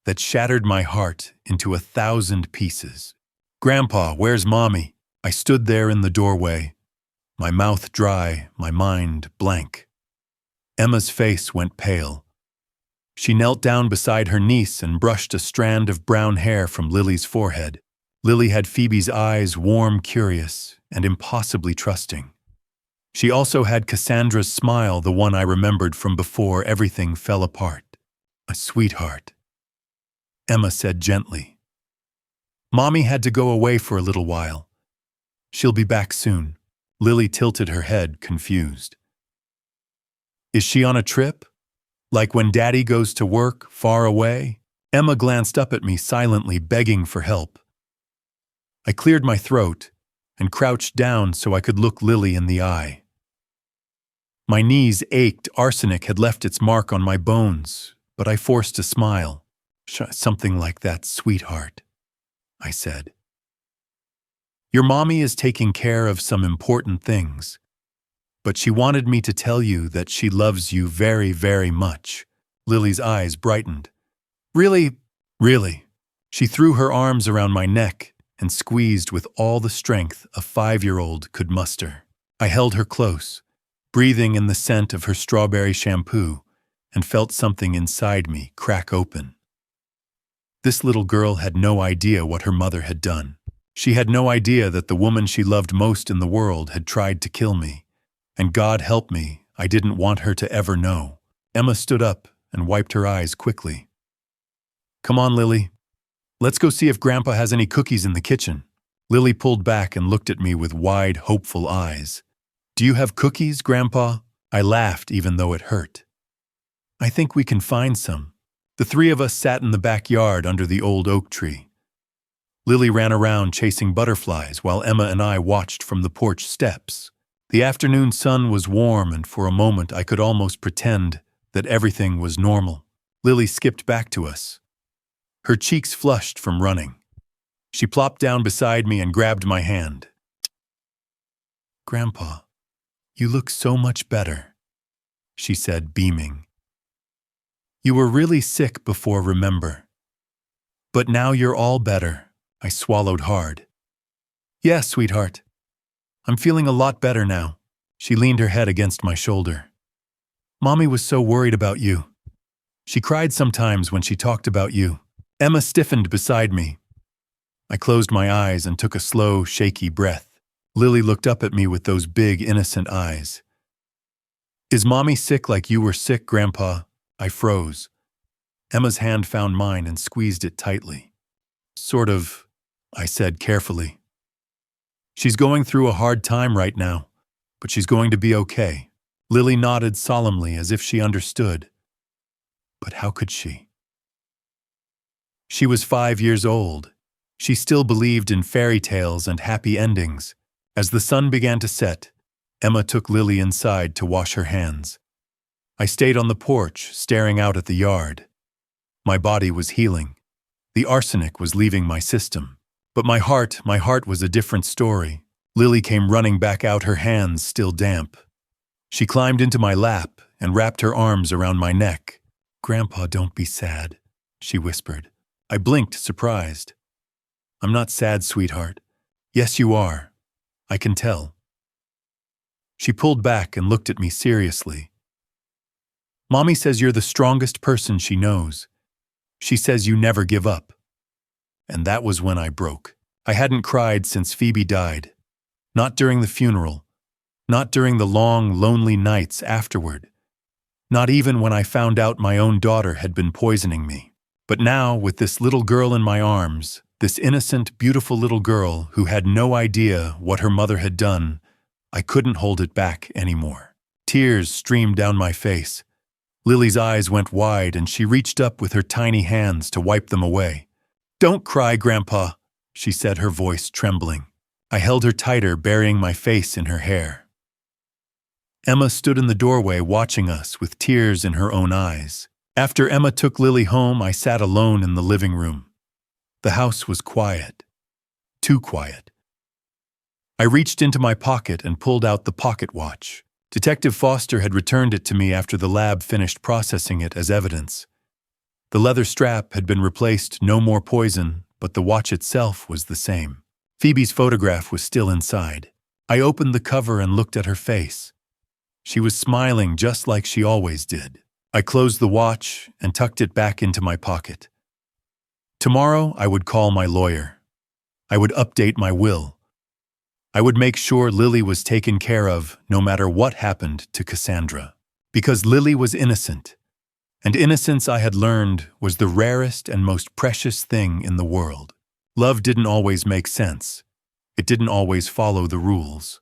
that shattered my heart into 1,000 pieces. "Grandpa, where's Mommy?" I stood there in the doorway, my mouth dry, my mind blank. Emma's face went pale. She knelt down beside her niece and brushed a strand of brown hair from Lily's forehead. Lily had Phoebe's eyes, warm, curious, and impossibly trusting. She also had Cassandra's smile, the one I remembered from before everything fell apart. "A sweetheart," Emma said gently. "Mommy had to go away for a little while. She'll be back soon." Lily tilted her head, confused. "Is she on a trip? Like when Daddy goes to work, far away?" Emma glanced up at me silently, begging for help. I cleared my throat and crouched down so I could look Lily in the eye. My knees ached. Arsenic had left its mark on my bones, but I forced a smile. "Something like that, sweetheart," I said. "Your mommy is taking care of some important things, but she wanted me to tell you that she loves you very, very much." Lily's eyes brightened. "Really? Really?" She threw her arms around my neck and squeezed with all the strength a 5-year-old could muster. I held her close, breathing in the scent of her strawberry shampoo, and felt something inside me crack open. This little girl had no idea what her mother had done. She had no idea that the woman she loved most in the world had tried to kill me. And God help me, I didn't want her to ever know. Emma stood up and wiped her eyes quickly. "Come on, Lily. Let's go see if Grandpa has any cookies in the kitchen." Lily pulled back and looked at me with wide, hopeful eyes. "Do you have cookies, Grandpa?" I laughed, even though it hurt. "I think we can find some." The 3 of us sat in the backyard under the old oak tree. Lily ran around chasing butterflies while Emma and I watched from the porch steps. The afternoon sun was warm, and for a moment I could almost pretend that everything was normal. Lily skipped back to us. Her cheeks flushed from running. She plopped down beside me and grabbed my hand. "Grandpa, you look so much better," she said, beaming. "You were really sick before, remember? But now you're all better." I swallowed hard. "Yeah, sweetheart. I'm feeling a lot better now." She leaned her head against my shoulder. "Mommy was so worried about you. She cried sometimes when she talked about you." Emma stiffened beside me. I closed my eyes and took a slow, shaky breath. Lily looked up at me with those big, innocent eyes. "Is Mommy sick like you were sick, Grandpa?" I froze. Emma's hand found mine and squeezed it tightly. "Sort of I said carefully. She's going through a hard time right now, but she's going to be okay. Lily nodded solemnly as if she understood. But how could she? She was 5 years old. She still believed in fairy tales and happy endings. As the sun began to set, Emma took Lily inside to wash her hands. I stayed on the porch, staring out at the yard. My body was healing. The arsenic was leaving my system. But my heart was a different story. Lily came running back out, her hands still damp. She climbed into my lap and wrapped her arms around my neck. "Grandpa, don't be sad," she whispered. I blinked, surprised. "I'm not sad, sweetheart." "Yes, you are. I can tell." She pulled back and looked at me seriously. "Mommy says you're the strongest person she knows. She says you never give up." And that was when I broke. I hadn't cried since Phoebe died. Not during the funeral. Not during the long, lonely nights afterward. Not even when I found out my own daughter had been poisoning me. But now, with this little girl in my arms, this innocent, beautiful little girl who had no idea what her mother had done, I couldn't hold it back anymore. Tears streamed down my face. Lily's eyes went wide and she reached up with her tiny hands to wipe them away. "Don't cry, Grandpa," she said, her voice trembling. I held her tighter, burying my face in her hair. Emma stood in the doorway watching us with tears in her own eyes. After Emma took Lily home, I sat alone in the living room. The house was quiet. Too quiet. I reached into my pocket and pulled out the pocket watch. Detective Foster had returned it to me after the lab finished processing it as evidence. The leather strap had been replaced, no more poison, but the watch itself was the same. Phoebe's photograph was still inside. I opened the cover and looked at her face. She was smiling just like she always did. I closed the watch and tucked it back into my pocket. Tomorrow, I would call my lawyer. I would update my will. I would make sure Lily was taken care of no matter what happened to Cassandra. Because Lily was innocent. And innocence, I had learned, was the rarest and most precious thing in the world. Love didn't always make sense. It didn't always follow the rules.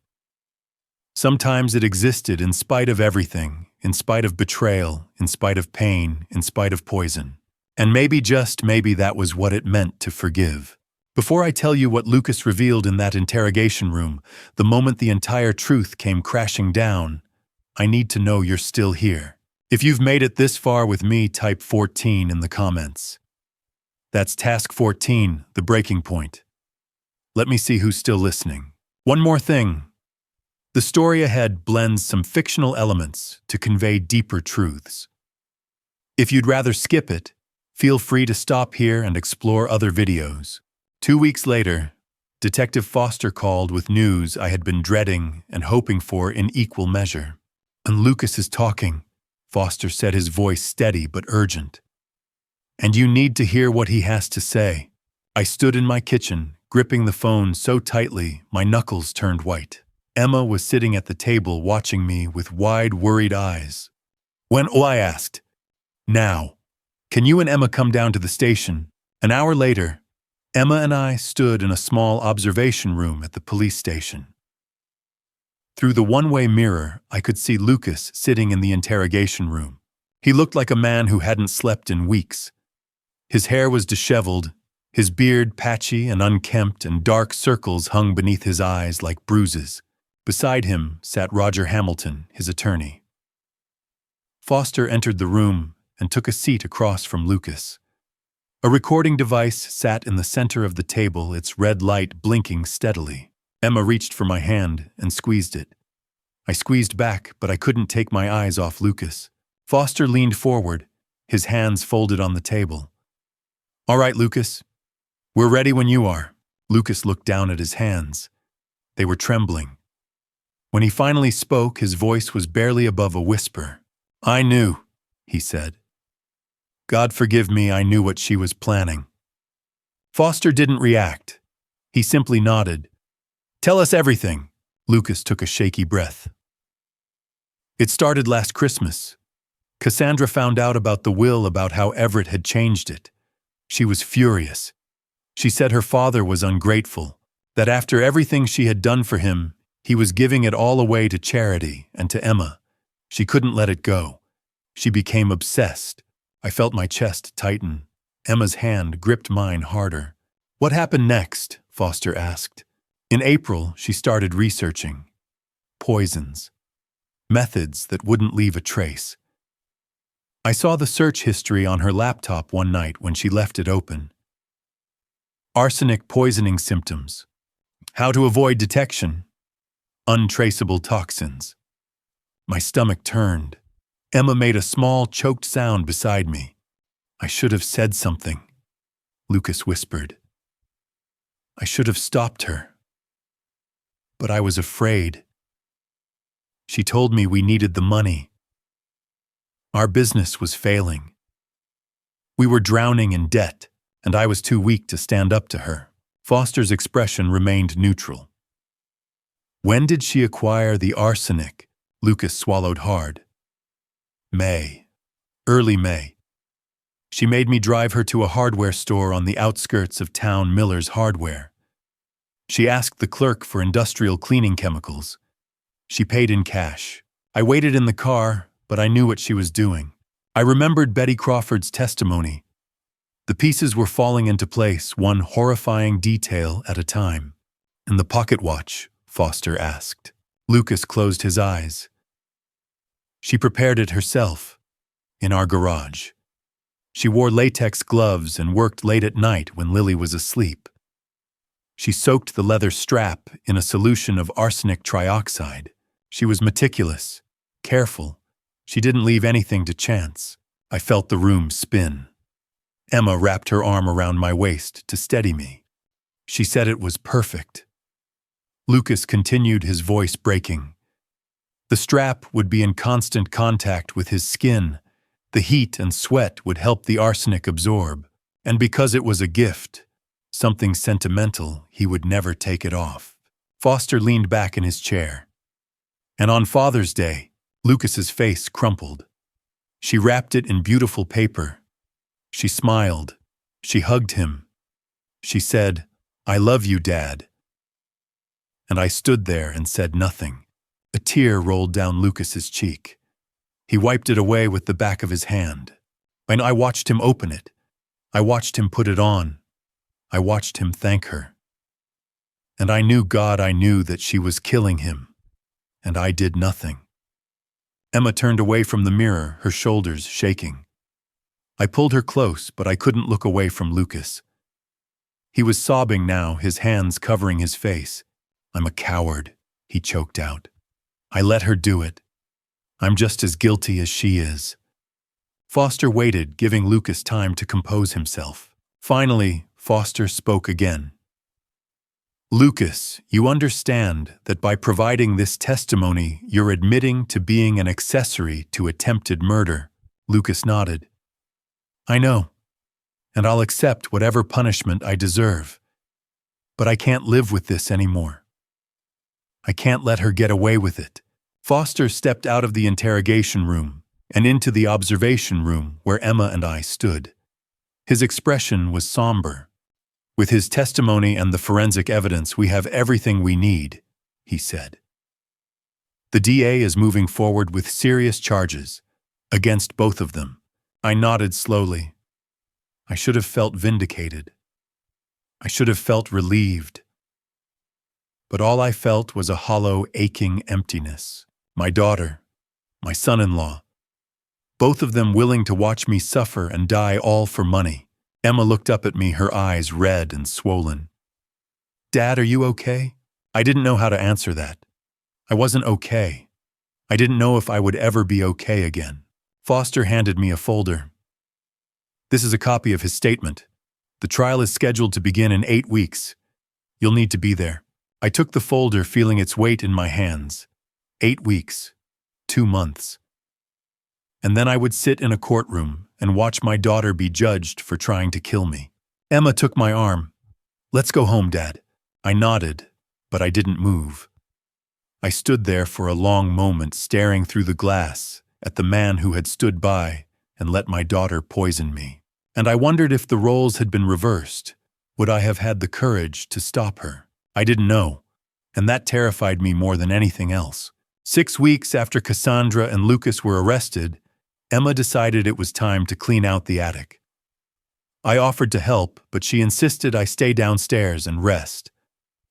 Sometimes it existed in spite of everything, in spite of betrayal, in spite of pain, in spite of poison. And maybe, just maybe, that was what it meant to forgive. Before I tell you what Lucas revealed in that interrogation room, the moment the entire truth came crashing down, I need to know you're still here. If you've made it this far with me, type 14 in the comments. That's task 14, the breaking point. Let me see who's still listening. One more thing. The story ahead blends some fictional elements to convey deeper truths. If you'd rather skip it, feel free to stop here and explore other videos. 2 weeks later, Detective Foster called with news I had been dreading and hoping for in equal measure. "And Lucas is talking," Foster said, his voice steady but urgent. "And you need to hear what he has to say." I stood in my kitchen, gripping the phone so tightly my knuckles turned white. Emma was sitting at the table watching me with wide, worried eyes. "When?" I asked. "Now. Can you and Emma come down to the station?" An hour later, Emma and I stood in a small observation room at the police station. Through the one-way mirror, I could see Lucas sitting in the interrogation room. He looked like a man who hadn't slept in weeks. His hair was disheveled, his beard patchy and unkempt, and dark circles hung beneath his eyes like bruises. Beside him sat Roger Hamilton, his attorney. Foster entered the room and took a seat across from Lucas. A recording device sat in the center of the table, its red light blinking steadily. Emma reached for my hand and squeezed it. I squeezed back, but I couldn't take my eyes off Lucas. Foster leaned forward, his hands folded on the table. "All right, Lucas. We're ready when you are." Lucas looked down at his hands. They were trembling. When he finally spoke, his voice was barely above a whisper. "I knew," he said. "God forgive me, I knew what she was planning." Foster didn't react. He simply nodded. "Tell us everything." Lucas took a shaky breath. "It started last Christmas. Cassandra found out about the will, about how Everett had changed it. She was furious. She said her father was ungrateful, that after everything she had done for him, he was giving it all away to charity and to Emma. She couldn't let it go. She became obsessed. I felt my chest tighten. Emma's hand gripped mine harder. "What happened next?" Foster asked. In April, she started researching. Poisons. Methods that wouldn't leave a trace. I saw the search history on her laptop one night when she left it open. Arsenic poisoning symptoms. How to avoid detection. Untraceable toxins. My stomach turned. Emma made a small, choked sound beside me. "I should have said something," Lucas whispered. "I should have stopped her. But I was afraid. She told me we needed the money. Our business was failing. We were drowning in debt, and I was too weak to stand up to her." Foster's expression remained neutral. "When did she acquire the arsenic?" Lucas swallowed hard. "May. Early May. She made me drive her to a hardware store on the outskirts of town, Miller's Hardware. She asked the clerk for industrial cleaning chemicals. She paid in cash. I waited in the car, but I knew what she was doing. I remembered Betty Crawford's testimony. The pieces were falling into place, one horrifying detail at a time. "And the pocket watch?" Foster asked. Lucas closed his eyes. "She prepared it herself, in our garage. She wore latex gloves and worked late at night when Lily was asleep. She soaked the leather strap in a solution of arsenic trioxide. She was meticulous, careful. She didn't leave anything to chance." I felt the room spin. Emma wrapped her arm around my waist to steady me. She said it was perfect. Lucas continued, his voice breaking. "The strap would be in constant contact with his skin. The heat and sweat would help the arsenic absorb. And because it was a gift, something sentimental, he would never take it off." Foster leaned back in his chair. "And on Father's Day," Lucas's face crumpled. "She wrapped it in beautiful paper. She smiled. She hugged him. She said, 'I love you, Dad.' And I stood there and said nothing." A tear rolled down Lucas's cheek. He wiped it away with the back of his hand. And I watched him open it. I watched him put it on. I watched him thank her. And I knew that she was killing him. And I did nothing. Emma turned away from the mirror, her shoulders shaking. I pulled her close, but I couldn't look away from Lucas. He was sobbing now, his hands covering his face. "I'm a coward," he choked out. "I let her do it. I'm just as guilty as she is." Foster waited, giving Lucas time to compose himself. Finally, Foster spoke again. "Lucas, you understand that by providing this testimony, you're admitting to being an accessory to attempted murder." Lucas nodded. "I know, and I'll accept whatever punishment I deserve. But I can't live with this anymore. I can't let her get away with it." Foster stepped out of the interrogation room and into the observation room where Emma and I stood. His expression was somber. "With his testimony and the forensic evidence, we have everything we need," he said. "The DA is moving forward with serious charges against both of them." I nodded slowly. I should have felt vindicated. I should have felt relieved. But all I felt was a hollow, aching emptiness. My daughter, my son-in-law, both of them willing to watch me suffer and die, all for money. Emma looked up at me, her eyes red and swollen. "Dad, are you okay?" I didn't know how to answer that. I wasn't okay. I didn't know if I would ever be okay again. Foster handed me a folder. "This is a copy of his statement. The trial is scheduled to begin in 8 weeks. You'll need to be there." I took the folder, feeling its weight in my hands. 8 weeks. 2 months. And then I would sit in a courtroom and watch my daughter be judged for trying to kill me. Emma took my arm. "Let's go home, Dad." I nodded, but I didn't move. I stood there for a long moment, staring through the glass at the man who had stood by and let my daughter poison me. And I wondered if the roles had been reversed. Would I have had the courage to stop her? I didn't know, and that terrified me more than anything else. 6 weeks after Cassandra and Lucas were arrested, Emma decided it was time to clean out the attic. I offered to help, but she insisted I stay downstairs and rest.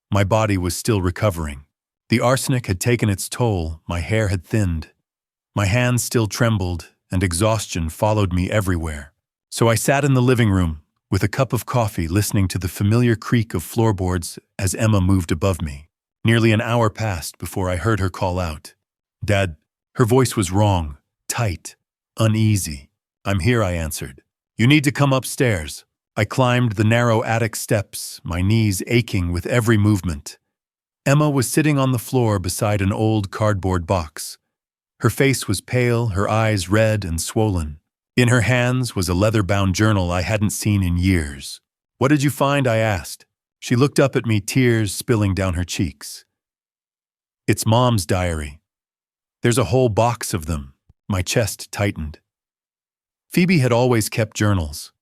My body was still recovering. The arsenic had taken its toll, my hair had thinned. My hands still trembled, and exhaustion followed me everywhere. So I sat in the living room, with a cup of coffee, listening to the familiar creak of floorboards as Emma moved above me. Nearly an hour passed before I heard her call out. "Dad." Her voice was wrong, tight, uneasy. "I'm here," I answered. "You need to come upstairs." I climbed the narrow attic steps, my knees aching with every movement. Emma was sitting on the floor beside an old cardboard box. Her face was pale, her eyes red and swollen. In her hands was a leather-bound journal I hadn't seen in years. "What did you find?" I asked. She looked up at me, tears spilling down her cheeks. "It's Mom's diary. There's a whole box of them." My chest tightened. Phoebe had always kept journals.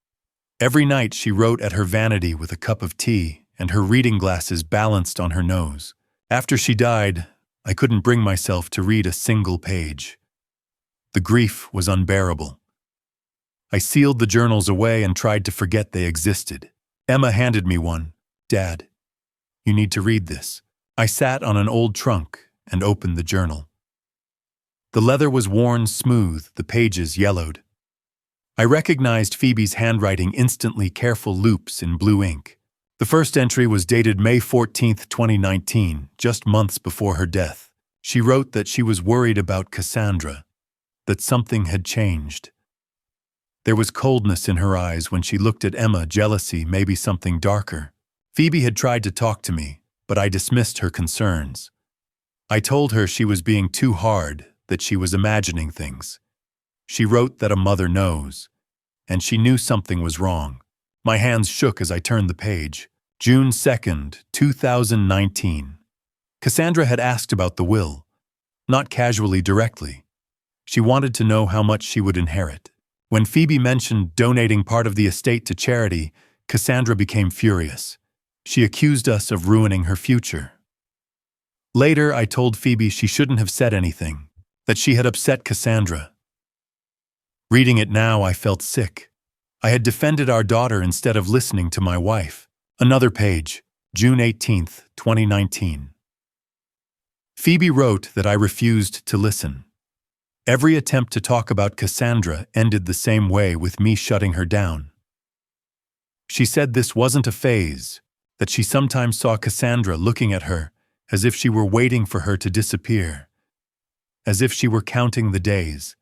Every night she wrote at her vanity with a cup of tea and her reading glasses balanced on her nose. After she died, I couldn't bring myself to read a single page. The grief was unbearable. I sealed the journals away and tried to forget they existed. Emma handed me one. "Dad, you need to read this." I sat on an old trunk and opened the journal. The leather was worn smooth, the pages yellowed. I recognized Phoebe's handwriting instantly, careful loops in blue ink. The first entry was dated May 14th, 2019, just months before her death. She wrote that she was worried about Cassandra, that something had changed. There was coldness in her eyes when she looked at Emma, jealousy, maybe something darker. Phoebe had tried to talk to me, but I dismissed her concerns. I told her she was being too hard, that she was imagining things. She wrote that a mother knows, and she knew something was wrong. My hands shook as I turned the page. June 2nd, 2019. Cassandra had asked about the will, not casually, directly. She wanted to know how much she would inherit. When Phoebe mentioned donating part of the estate to charity, Cassandra became furious. She accused us of ruining her future. Later, I told Phoebe she shouldn't have said anything, that she had upset Cassandra. Reading it now, I felt sick. I had defended our daughter instead of listening to my wife. Another page, June 18th, 2019. Phoebe wrote that I refused to listen. Every attempt to talk about Cassandra ended the same way, with me shutting her down. She said this wasn't a phase, that she sometimes saw Cassandra looking at her as if she were waiting for her to disappear, as if she were counting the days.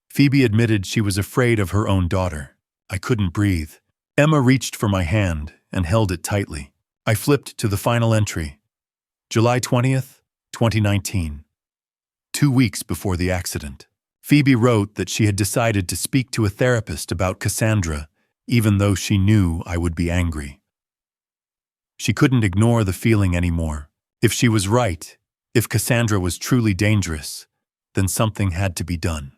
Phoebe admitted she was afraid of her own daughter. I couldn't breathe. Emma reached for my hand and held it tightly. I flipped to the final entry. July 20th, 2019. 2 weeks before the accident. Phoebe wrote that she had decided to speak to a therapist about Cassandra, even though she knew I would be angry. She couldn't ignore the feeling anymore. If she was right, if Cassandra was truly dangerous, then something had to be done.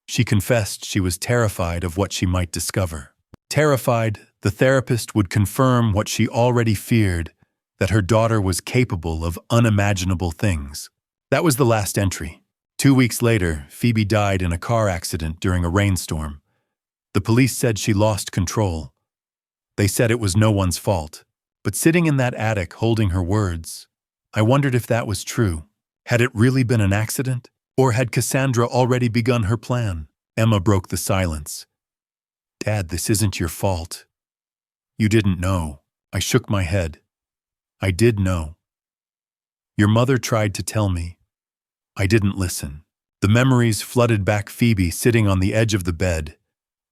She confessed she was terrified of what she might discover. Terrified, the therapist would confirm what she already feared, that her daughter was capable of unimaginable things. That was the last entry. 2 weeks later, Phoebe died in a car accident during a rainstorm. The police said she lost control. They said it was no one's fault. But sitting in that attic holding her words, I wondered if that was true. Had it really been an accident? Or had Cassandra already begun her plan? Emma broke the silence. "Dad, this isn't your fault. You didn't know." I shook my head. I did know. Your mother tried to tell me. I didn't listen. The memories flooded back. Phoebe sitting on the edge of the bed,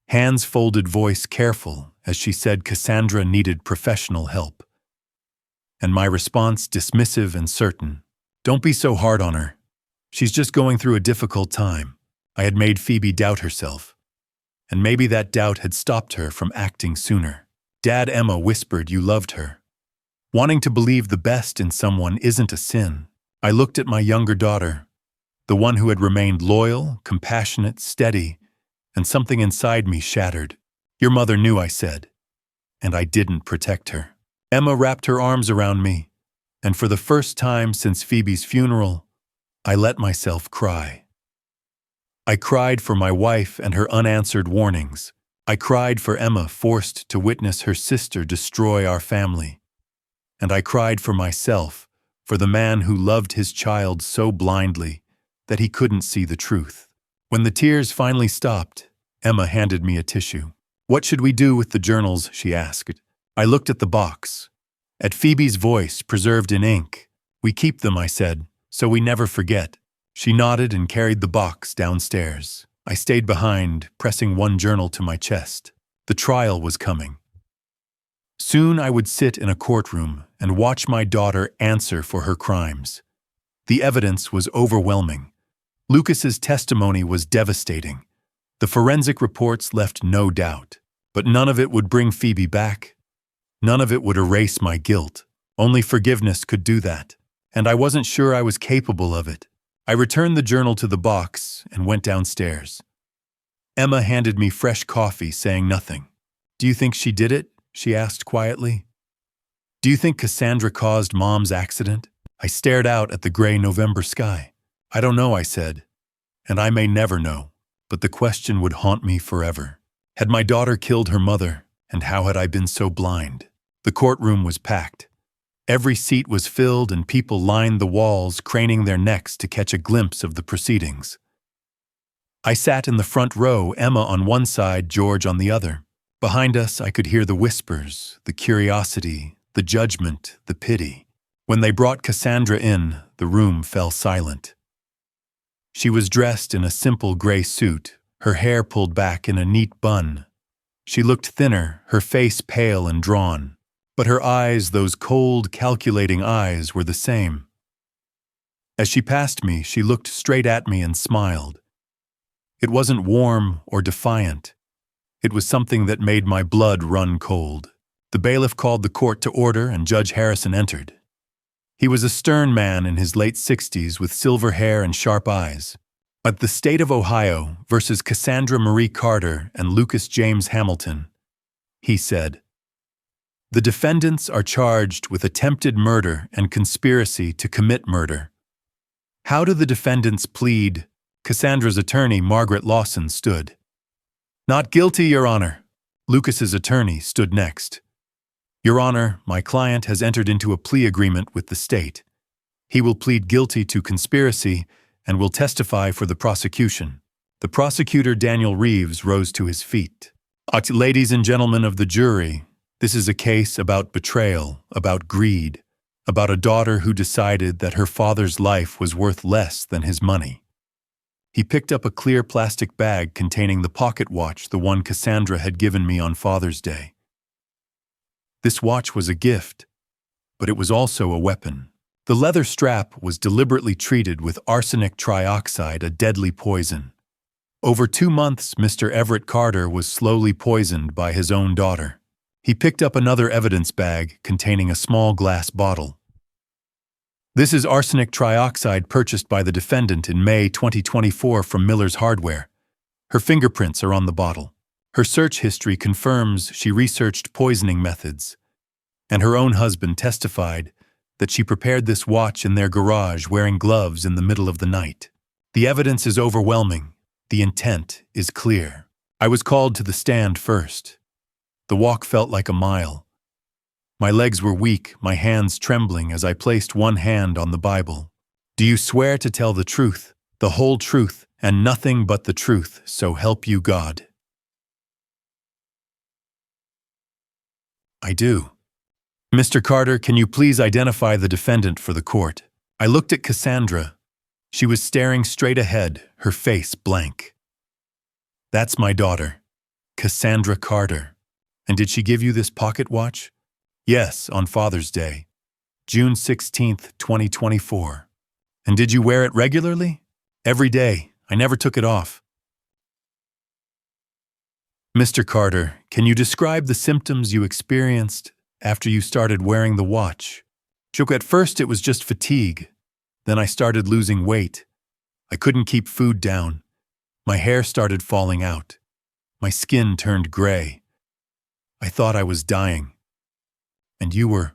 hands folded, voice careful, as she said Cassandra needed professional help. And my response, dismissive and certain. "Don't be so hard on her. She's just going through a difficult time." I had made Phoebe doubt herself. And maybe that doubt had stopped her from acting sooner. "Dad," Emma whispered, "you loved her. Wanting to believe the best in someone isn't a sin." I looked at my younger daughter, the one who had remained loyal, compassionate, steady, and something inside me shattered. "Your mother knew," I said. and I didn't protect her. Emma wrapped her arms around me, and for the first time since Phoebe's funeral, I let myself cry. I cried for my wife and her unanswered warnings. I cried for Emma, forced to witness her sister destroy our family. And I cried for myself, for the man who loved his child so blindly that he couldn't see the truth. When the tears finally stopped, Emma handed me a tissue. "What should we do with the journals?" she asked. I looked at the box. At Phoebe's voice, preserved in ink. "We keep them," I said, "so we never forget." She nodded and carried the box downstairs. I stayed behind, pressing one journal to my chest. The trial was coming. Soon I would sit in a courtroom and watch my daughter answer for her crimes. The evidence was overwhelming. Lucas's testimony was devastating. The forensic reports left no doubt. But none of it would bring Phoebe back. None of it would erase my guilt. Only forgiveness could do that. And I wasn't sure I was capable of it. I returned the journal to the box and went downstairs. Emma handed me fresh coffee, saying nothing. "Do you think she did it?" she asked quietly. "Do you think Cassandra caused Mom's accident?" I stared out at the gray November sky. "I don't know," I said. "And I may never know, but the question would haunt me forever. Had my daughter killed her mother, and how had I been so blind?" The courtroom was packed. Every seat was filled and people lined the walls, craning their necks to catch a glimpse of the proceedings. I sat in the front row, Emma on one side, George on the other. Behind us, I could hear the whispers, the curiosity, the judgment, the pity. When they brought Cassandra in, the room fell silent. She was dressed in a simple gray suit, her hair pulled back in a neat bun. She looked thinner, her face pale and drawn. But her eyes, those cold, calculating eyes, were the same. As she passed me, she looked straight at me and smiled. It wasn't warm or defiant. It was something that made my blood run cold. The bailiff called the court to order and Judge Harrison entered. He was a stern man in his late 60s with silver hair and sharp eyes. At the state of Ohio versus Cassandra Marie Carter and Lucas James Hamilton, he said, "The defendants are charged with attempted murder and conspiracy to commit murder. How do the defendants plead?" Cassandra's attorney, Margaret Lawson, stood. "Not guilty, Your Honor." Lucas's attorney stood next. "Your Honor, my client has entered into a plea agreement with the state. He will plead guilty to conspiracy and will testify for the prosecution." The prosecutor, Daniel Reeves, rose to his feet. "Ladies and gentlemen of the jury, this is a case about betrayal, about greed, about a daughter who decided that her father's life was worth less than his money." He picked up a clear plastic bag containing the pocket watch, the one Cassandra had given me on Father's Day. This watch was a gift, but it was also a weapon. The leather strap was deliberately treated with arsenic trioxide, a deadly poison. Over 2 months, Mr. Everett Carter was slowly poisoned by his own daughter. He picked up another evidence bag containing a small glass bottle. "This is arsenic trioxide purchased by the defendant in May 2024 from Miller's Hardware. Her fingerprints are on the bottle. Her search history confirms she researched poisoning methods. And her own husband testified that she prepared this watch in their garage wearing gloves in the middle of the night. The evidence is overwhelming. The intent is clear." I was called to the stand first. The walk felt like a mile. My legs were weak, my hands trembling as I placed one hand on the Bible. "Do you swear to tell the truth, the whole truth, and nothing but the truth, so help you God?" "I do." "Mr. Carter, can you please identify the defendant for the court?" I looked at Cassandra. She was staring straight ahead, her face blank. "That's my daughter, Cassandra Carter. And did she give you this pocket watch?" "Yes, on Father's Day, June 16th, 2024. "And did you wear it regularly?" "Every day. I never took it off." "Mr. Carter, can you describe the symptoms you experienced after you started wearing the watch?" "At first it was just fatigue. Then I started losing weight. I couldn't keep food down. My hair started falling out. My skin turned gray. I thought I was dying. And you were,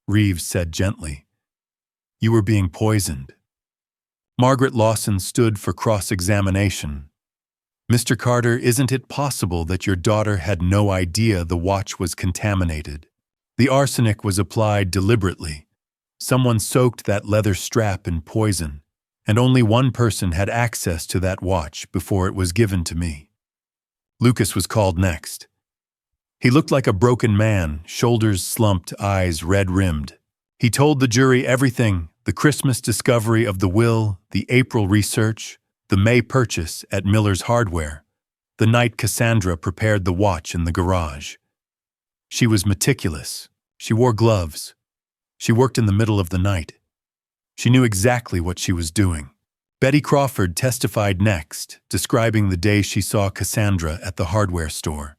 Reeves said gently. You were being poisoned. Margaret Lawson stood for cross-examination. Mr. Carter, isn't it possible that your daughter had no idea the watch was contaminated? The arsenic was applied deliberately. Someone soaked that leather strap in poison, and only one person had access to that watch before it was given to me. Lucas was called next. He looked like a broken man, shoulders slumped, eyes red-rimmed. He told the jury everything: the Christmas discovery of the will, the April research, the May purchase at Miller's Hardware, the night Cassandra prepared the watch in the garage. She was meticulous. She wore gloves. She worked in the middle of the night. She knew exactly what she was doing. Betty Crawford testified next, describing the day she saw Cassandra at the hardware store.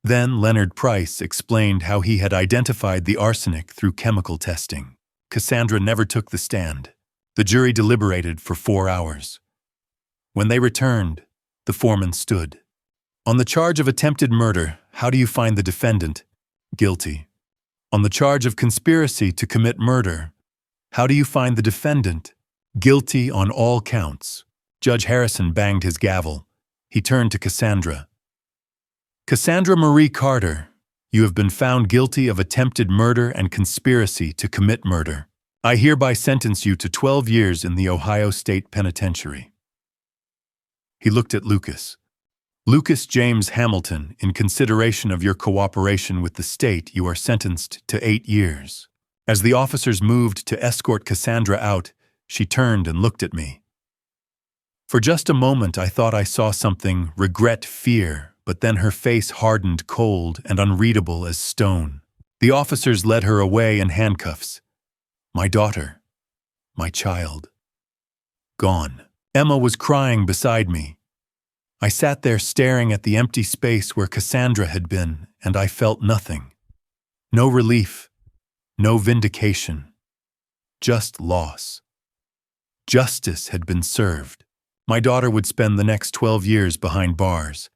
Then Leonard Price explained how he had identified the arsenic through chemical testing. Cassandra never took the stand. The jury deliberated for 4 hours. When they returned, the foreman stood. On the charge of attempted murder, how do you find the defendant? Guilty. On the charge of conspiracy to commit murder, how do you find the defendant? Guilty on all counts. Judge Harrison banged his gavel. He turned to Cassandra. Cassandra Marie Carter, you have been found guilty of attempted murder and conspiracy to commit murder. I hereby sentence you to 12 years in the Ohio State Penitentiary. He looked at Lucas. Lucas James Hamilton, in consideration of your cooperation with the state, you are sentenced to 8 years. As the officers moved to escort Cassandra out, she turned and looked at me. For just a moment I thought I saw something, regret, fear, but then her face hardened cold and unreadable as stone. The officers led her away in handcuffs. My daughter, my child, gone. Emma was crying beside me. I sat there staring at the empty space where Cassandra had been, and I felt nothing. No relief, no vindication, just loss. Justice had been served. My daughter would spend the next 12 years behind bars.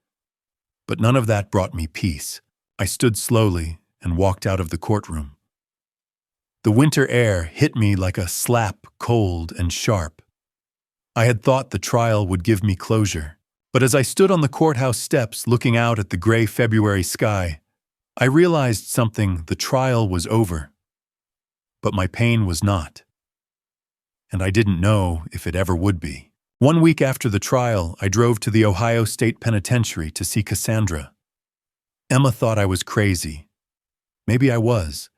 But none of that brought me peace. I stood slowly and walked out of the courtroom. The winter air hit me like a slap, cold and sharp. I had thought the trial would give me closure, but as I stood on the courthouse steps looking out at the gray February sky, I realized something: the trial was over. But my pain was not. And I didn't know if it ever would be. 1 week after the trial, I drove to the Ohio State Penitentiary to see Cassandra. Emma thought I was crazy. Maybe I was.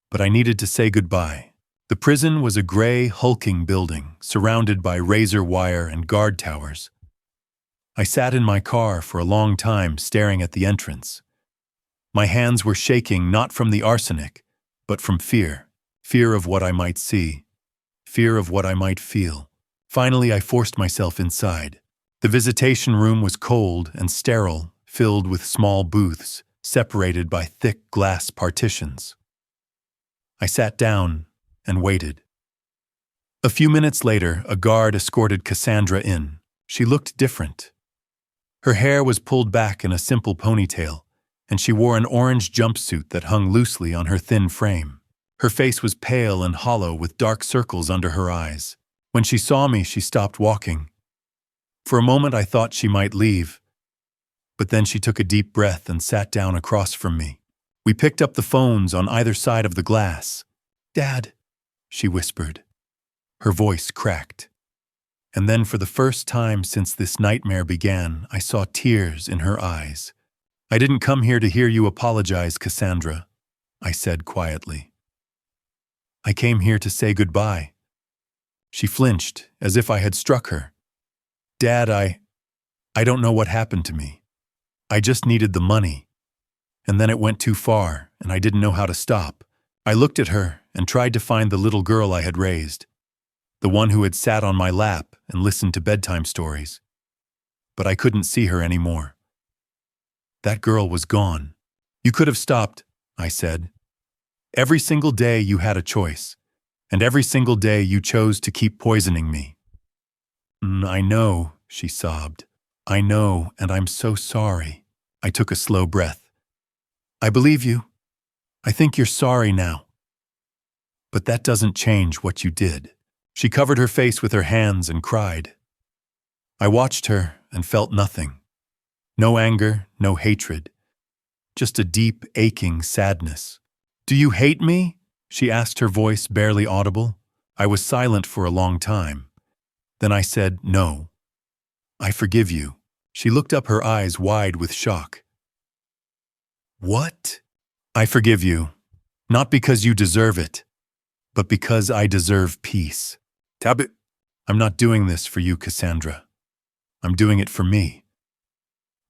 But I needed to say goodbye. The prison was a gray, hulking building, surrounded by razor wire and guard towers. I sat in my car for a long time, staring at the entrance. My hands were shaking not from the arsenic, but from fear. Fear of what I might see. Fear of what I might feel. Finally, I forced myself inside. The visitation room was cold and sterile, filled with small booths, separated by thick glass partitions. I sat down and waited. A few minutes later, a guard escorted Cassandra in. She looked different. Her hair was pulled back in a simple ponytail, and she wore an orange jumpsuit that hung loosely on her thin frame. Her face was pale and hollow with dark circles under her eyes. When she saw me, she stopped walking. For a moment I thought she might leave, but then she took a deep breath and sat down across from me. We picked up the phones on either side of the glass. "Dad," she whispered. Her voice cracked. And then for the first time since this nightmare began, I saw tears in her eyes. "I didn't come here to hear you apologize, Cassandra," I said quietly. "I came here to say goodbye." She flinched, as if I had struck her. "Dad, I don't know what happened to me. I just needed the money. And then it went too far, and I didn't know how to stop." I looked at her and tried to find the little girl I had raised, the one who had sat on my lap and listened to bedtime stories. But I couldn't see her anymore. That girl was gone. "You could have stopped," I said. "Every single day you had a choice. And every single day you chose to keep poisoning me." "I know," she sobbed. "I know, and I'm so sorry." I took a slow breath. I believe you. I think you're sorry now. But that doesn't change what you did. She covered her face with her hands and cried. I watched her and felt nothing. No anger, no hatred. Just a deep, aching sadness. Do you hate me? She asked, her voice barely audible. I was silent for a long time. Then I said, no. I forgive you. She looked up, her eyes wide with shock. What? I forgive you. Not because you deserve it, but because I deserve peace. I'm not doing this for you, Cassandra. I'm doing it for me.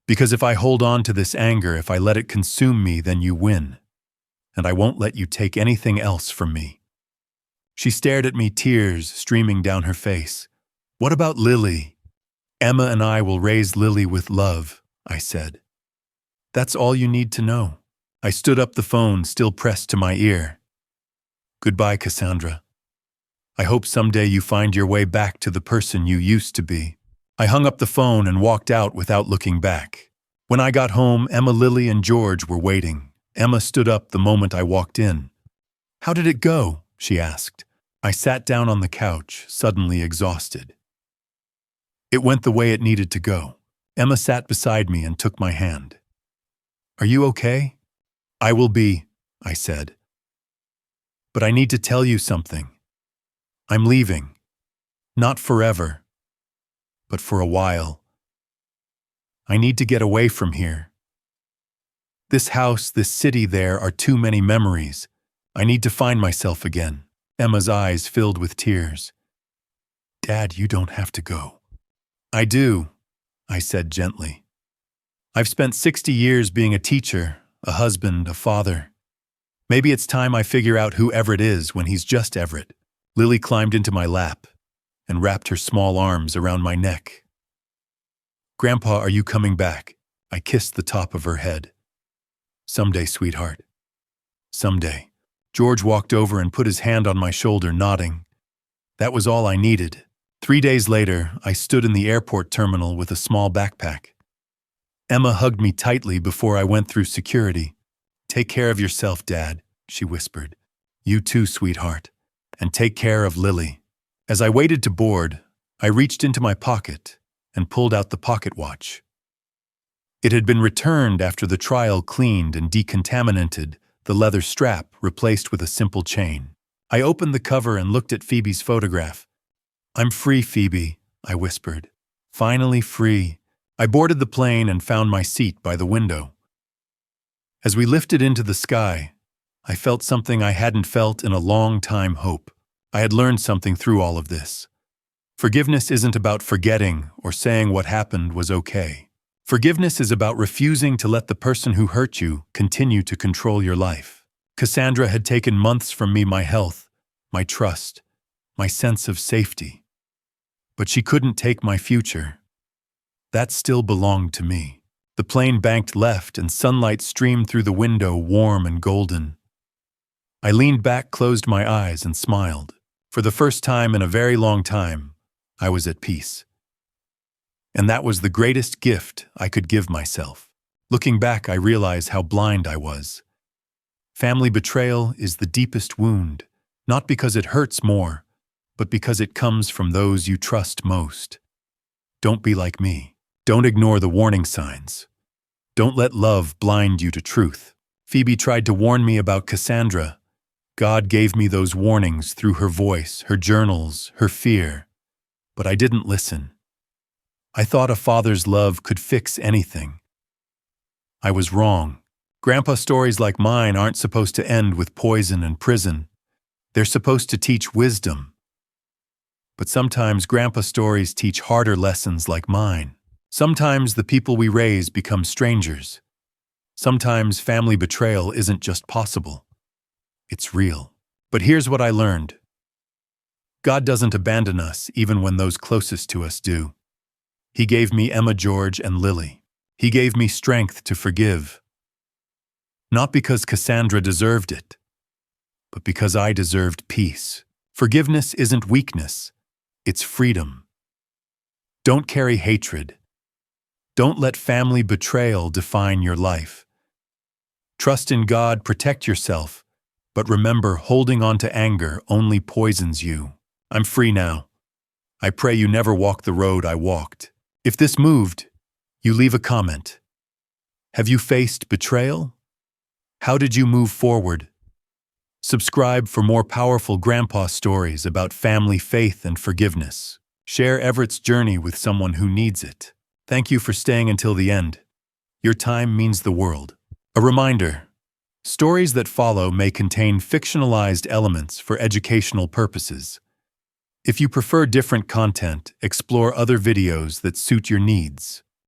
Because if I hold on to this anger, if I let it consume me, then you win. And I won't let you take anything else from me. She stared at me, tears streaming down her face. What about Lily? Emma and I will raise Lily with love, I said. That's all you need to know. I stood up, the phone still pressed to my ear. Goodbye, Cassandra. I hope someday you find your way back to the person you used to be. I hung up the phone and walked out without looking back. When I got home, Emma, Lily, and George were waiting. Emma stood up the moment I walked in. How did it go? She asked. I sat down on the couch, suddenly exhausted. It went the way it needed to go. Emma sat beside me and took my hand. Are you okay? I will be, I said. But I need to tell you something. I'm leaving. Not forever, but for a while. I need to get away from here. This house, this city, there are too many memories. I need to find myself again. Emma's eyes filled with tears. Dad, you don't have to go. I do, I said gently. I've spent 60 years being a teacher, a husband, a father. Maybe it's time I figure out who Everett is when he's just Everett. Lily climbed into my lap and wrapped her small arms around my neck. Grandpa, are you coming back? I kissed the top of her head. Someday, sweetheart. Someday. George walked over and put his hand on my shoulder, nodding. That was all I needed. 3 days later, I stood in the airport terminal with a small backpack. Emma hugged me tightly before I went through security. Take care of yourself, Dad, she whispered. You too, sweetheart. And take care of Lily. As I waited to board, I reached into my pocket and pulled out the pocket watch. It had been returned after the trial, cleaned and decontaminated, the leather strap replaced with a simple chain. I opened the cover and looked at Phoebe's photograph. I'm free, Phoebe, I whispered. Finally free. I boarded the plane and found my seat by the window. As we lifted into the sky, I felt something I hadn't felt in a long time: hope. I had learned something through all of this. Forgiveness isn't about forgetting or saying what happened was okay. Forgiveness is about refusing to let the person who hurt you continue to control your life. Cassandra had taken months from me, my health, my trust, my sense of safety. But she couldn't take my future. That still belonged to me. The plane banked left and sunlight streamed through the window, warm and golden. I leaned back, closed my eyes, and smiled. For the first time in a very long time, I was at peace. And that was the greatest gift I could give myself. Looking back, I realize how blind I was. Family betrayal is the deepest wound, not because it hurts more, but because it comes from those you trust most. Don't be like me. Don't ignore the warning signs. Don't let love blind you to truth. Phoebe tried to warn me about Cassandra. God gave me those warnings through her voice, her journals, her fear. But I didn't listen. I thought a father's love could fix anything. I was wrong. Grandpa stories like mine aren't supposed to end with poison and prison. They're supposed to teach wisdom. But sometimes Grandpa stories teach harder lessons like mine. Sometimes the people we raise become strangers. Sometimes family betrayal isn't just possible. It's real. But here's what I learned. God doesn't abandon us even when those closest to us do. He gave me Emma, George, and Lily. He gave me strength to forgive. Not because Cassandra deserved it, but because I deserved peace. Forgiveness isn't weakness, it's freedom. Don't carry hatred. Don't let family betrayal define your life. Trust in God, protect yourself, but remember, holding on to anger only poisons you. I'm free now. I pray you never walk the road I walked. If this moved, you leave a comment. Have you faced betrayal? How did you move forward? Subscribe for more powerful grandpa stories about family, faith, and forgiveness. Share Everett's journey with someone who needs it. Thank you for staying until the end. Your time means the world. A reminder: stories that follow may contain fictionalized elements for educational purposes. If you prefer different content, explore other videos that suit your needs.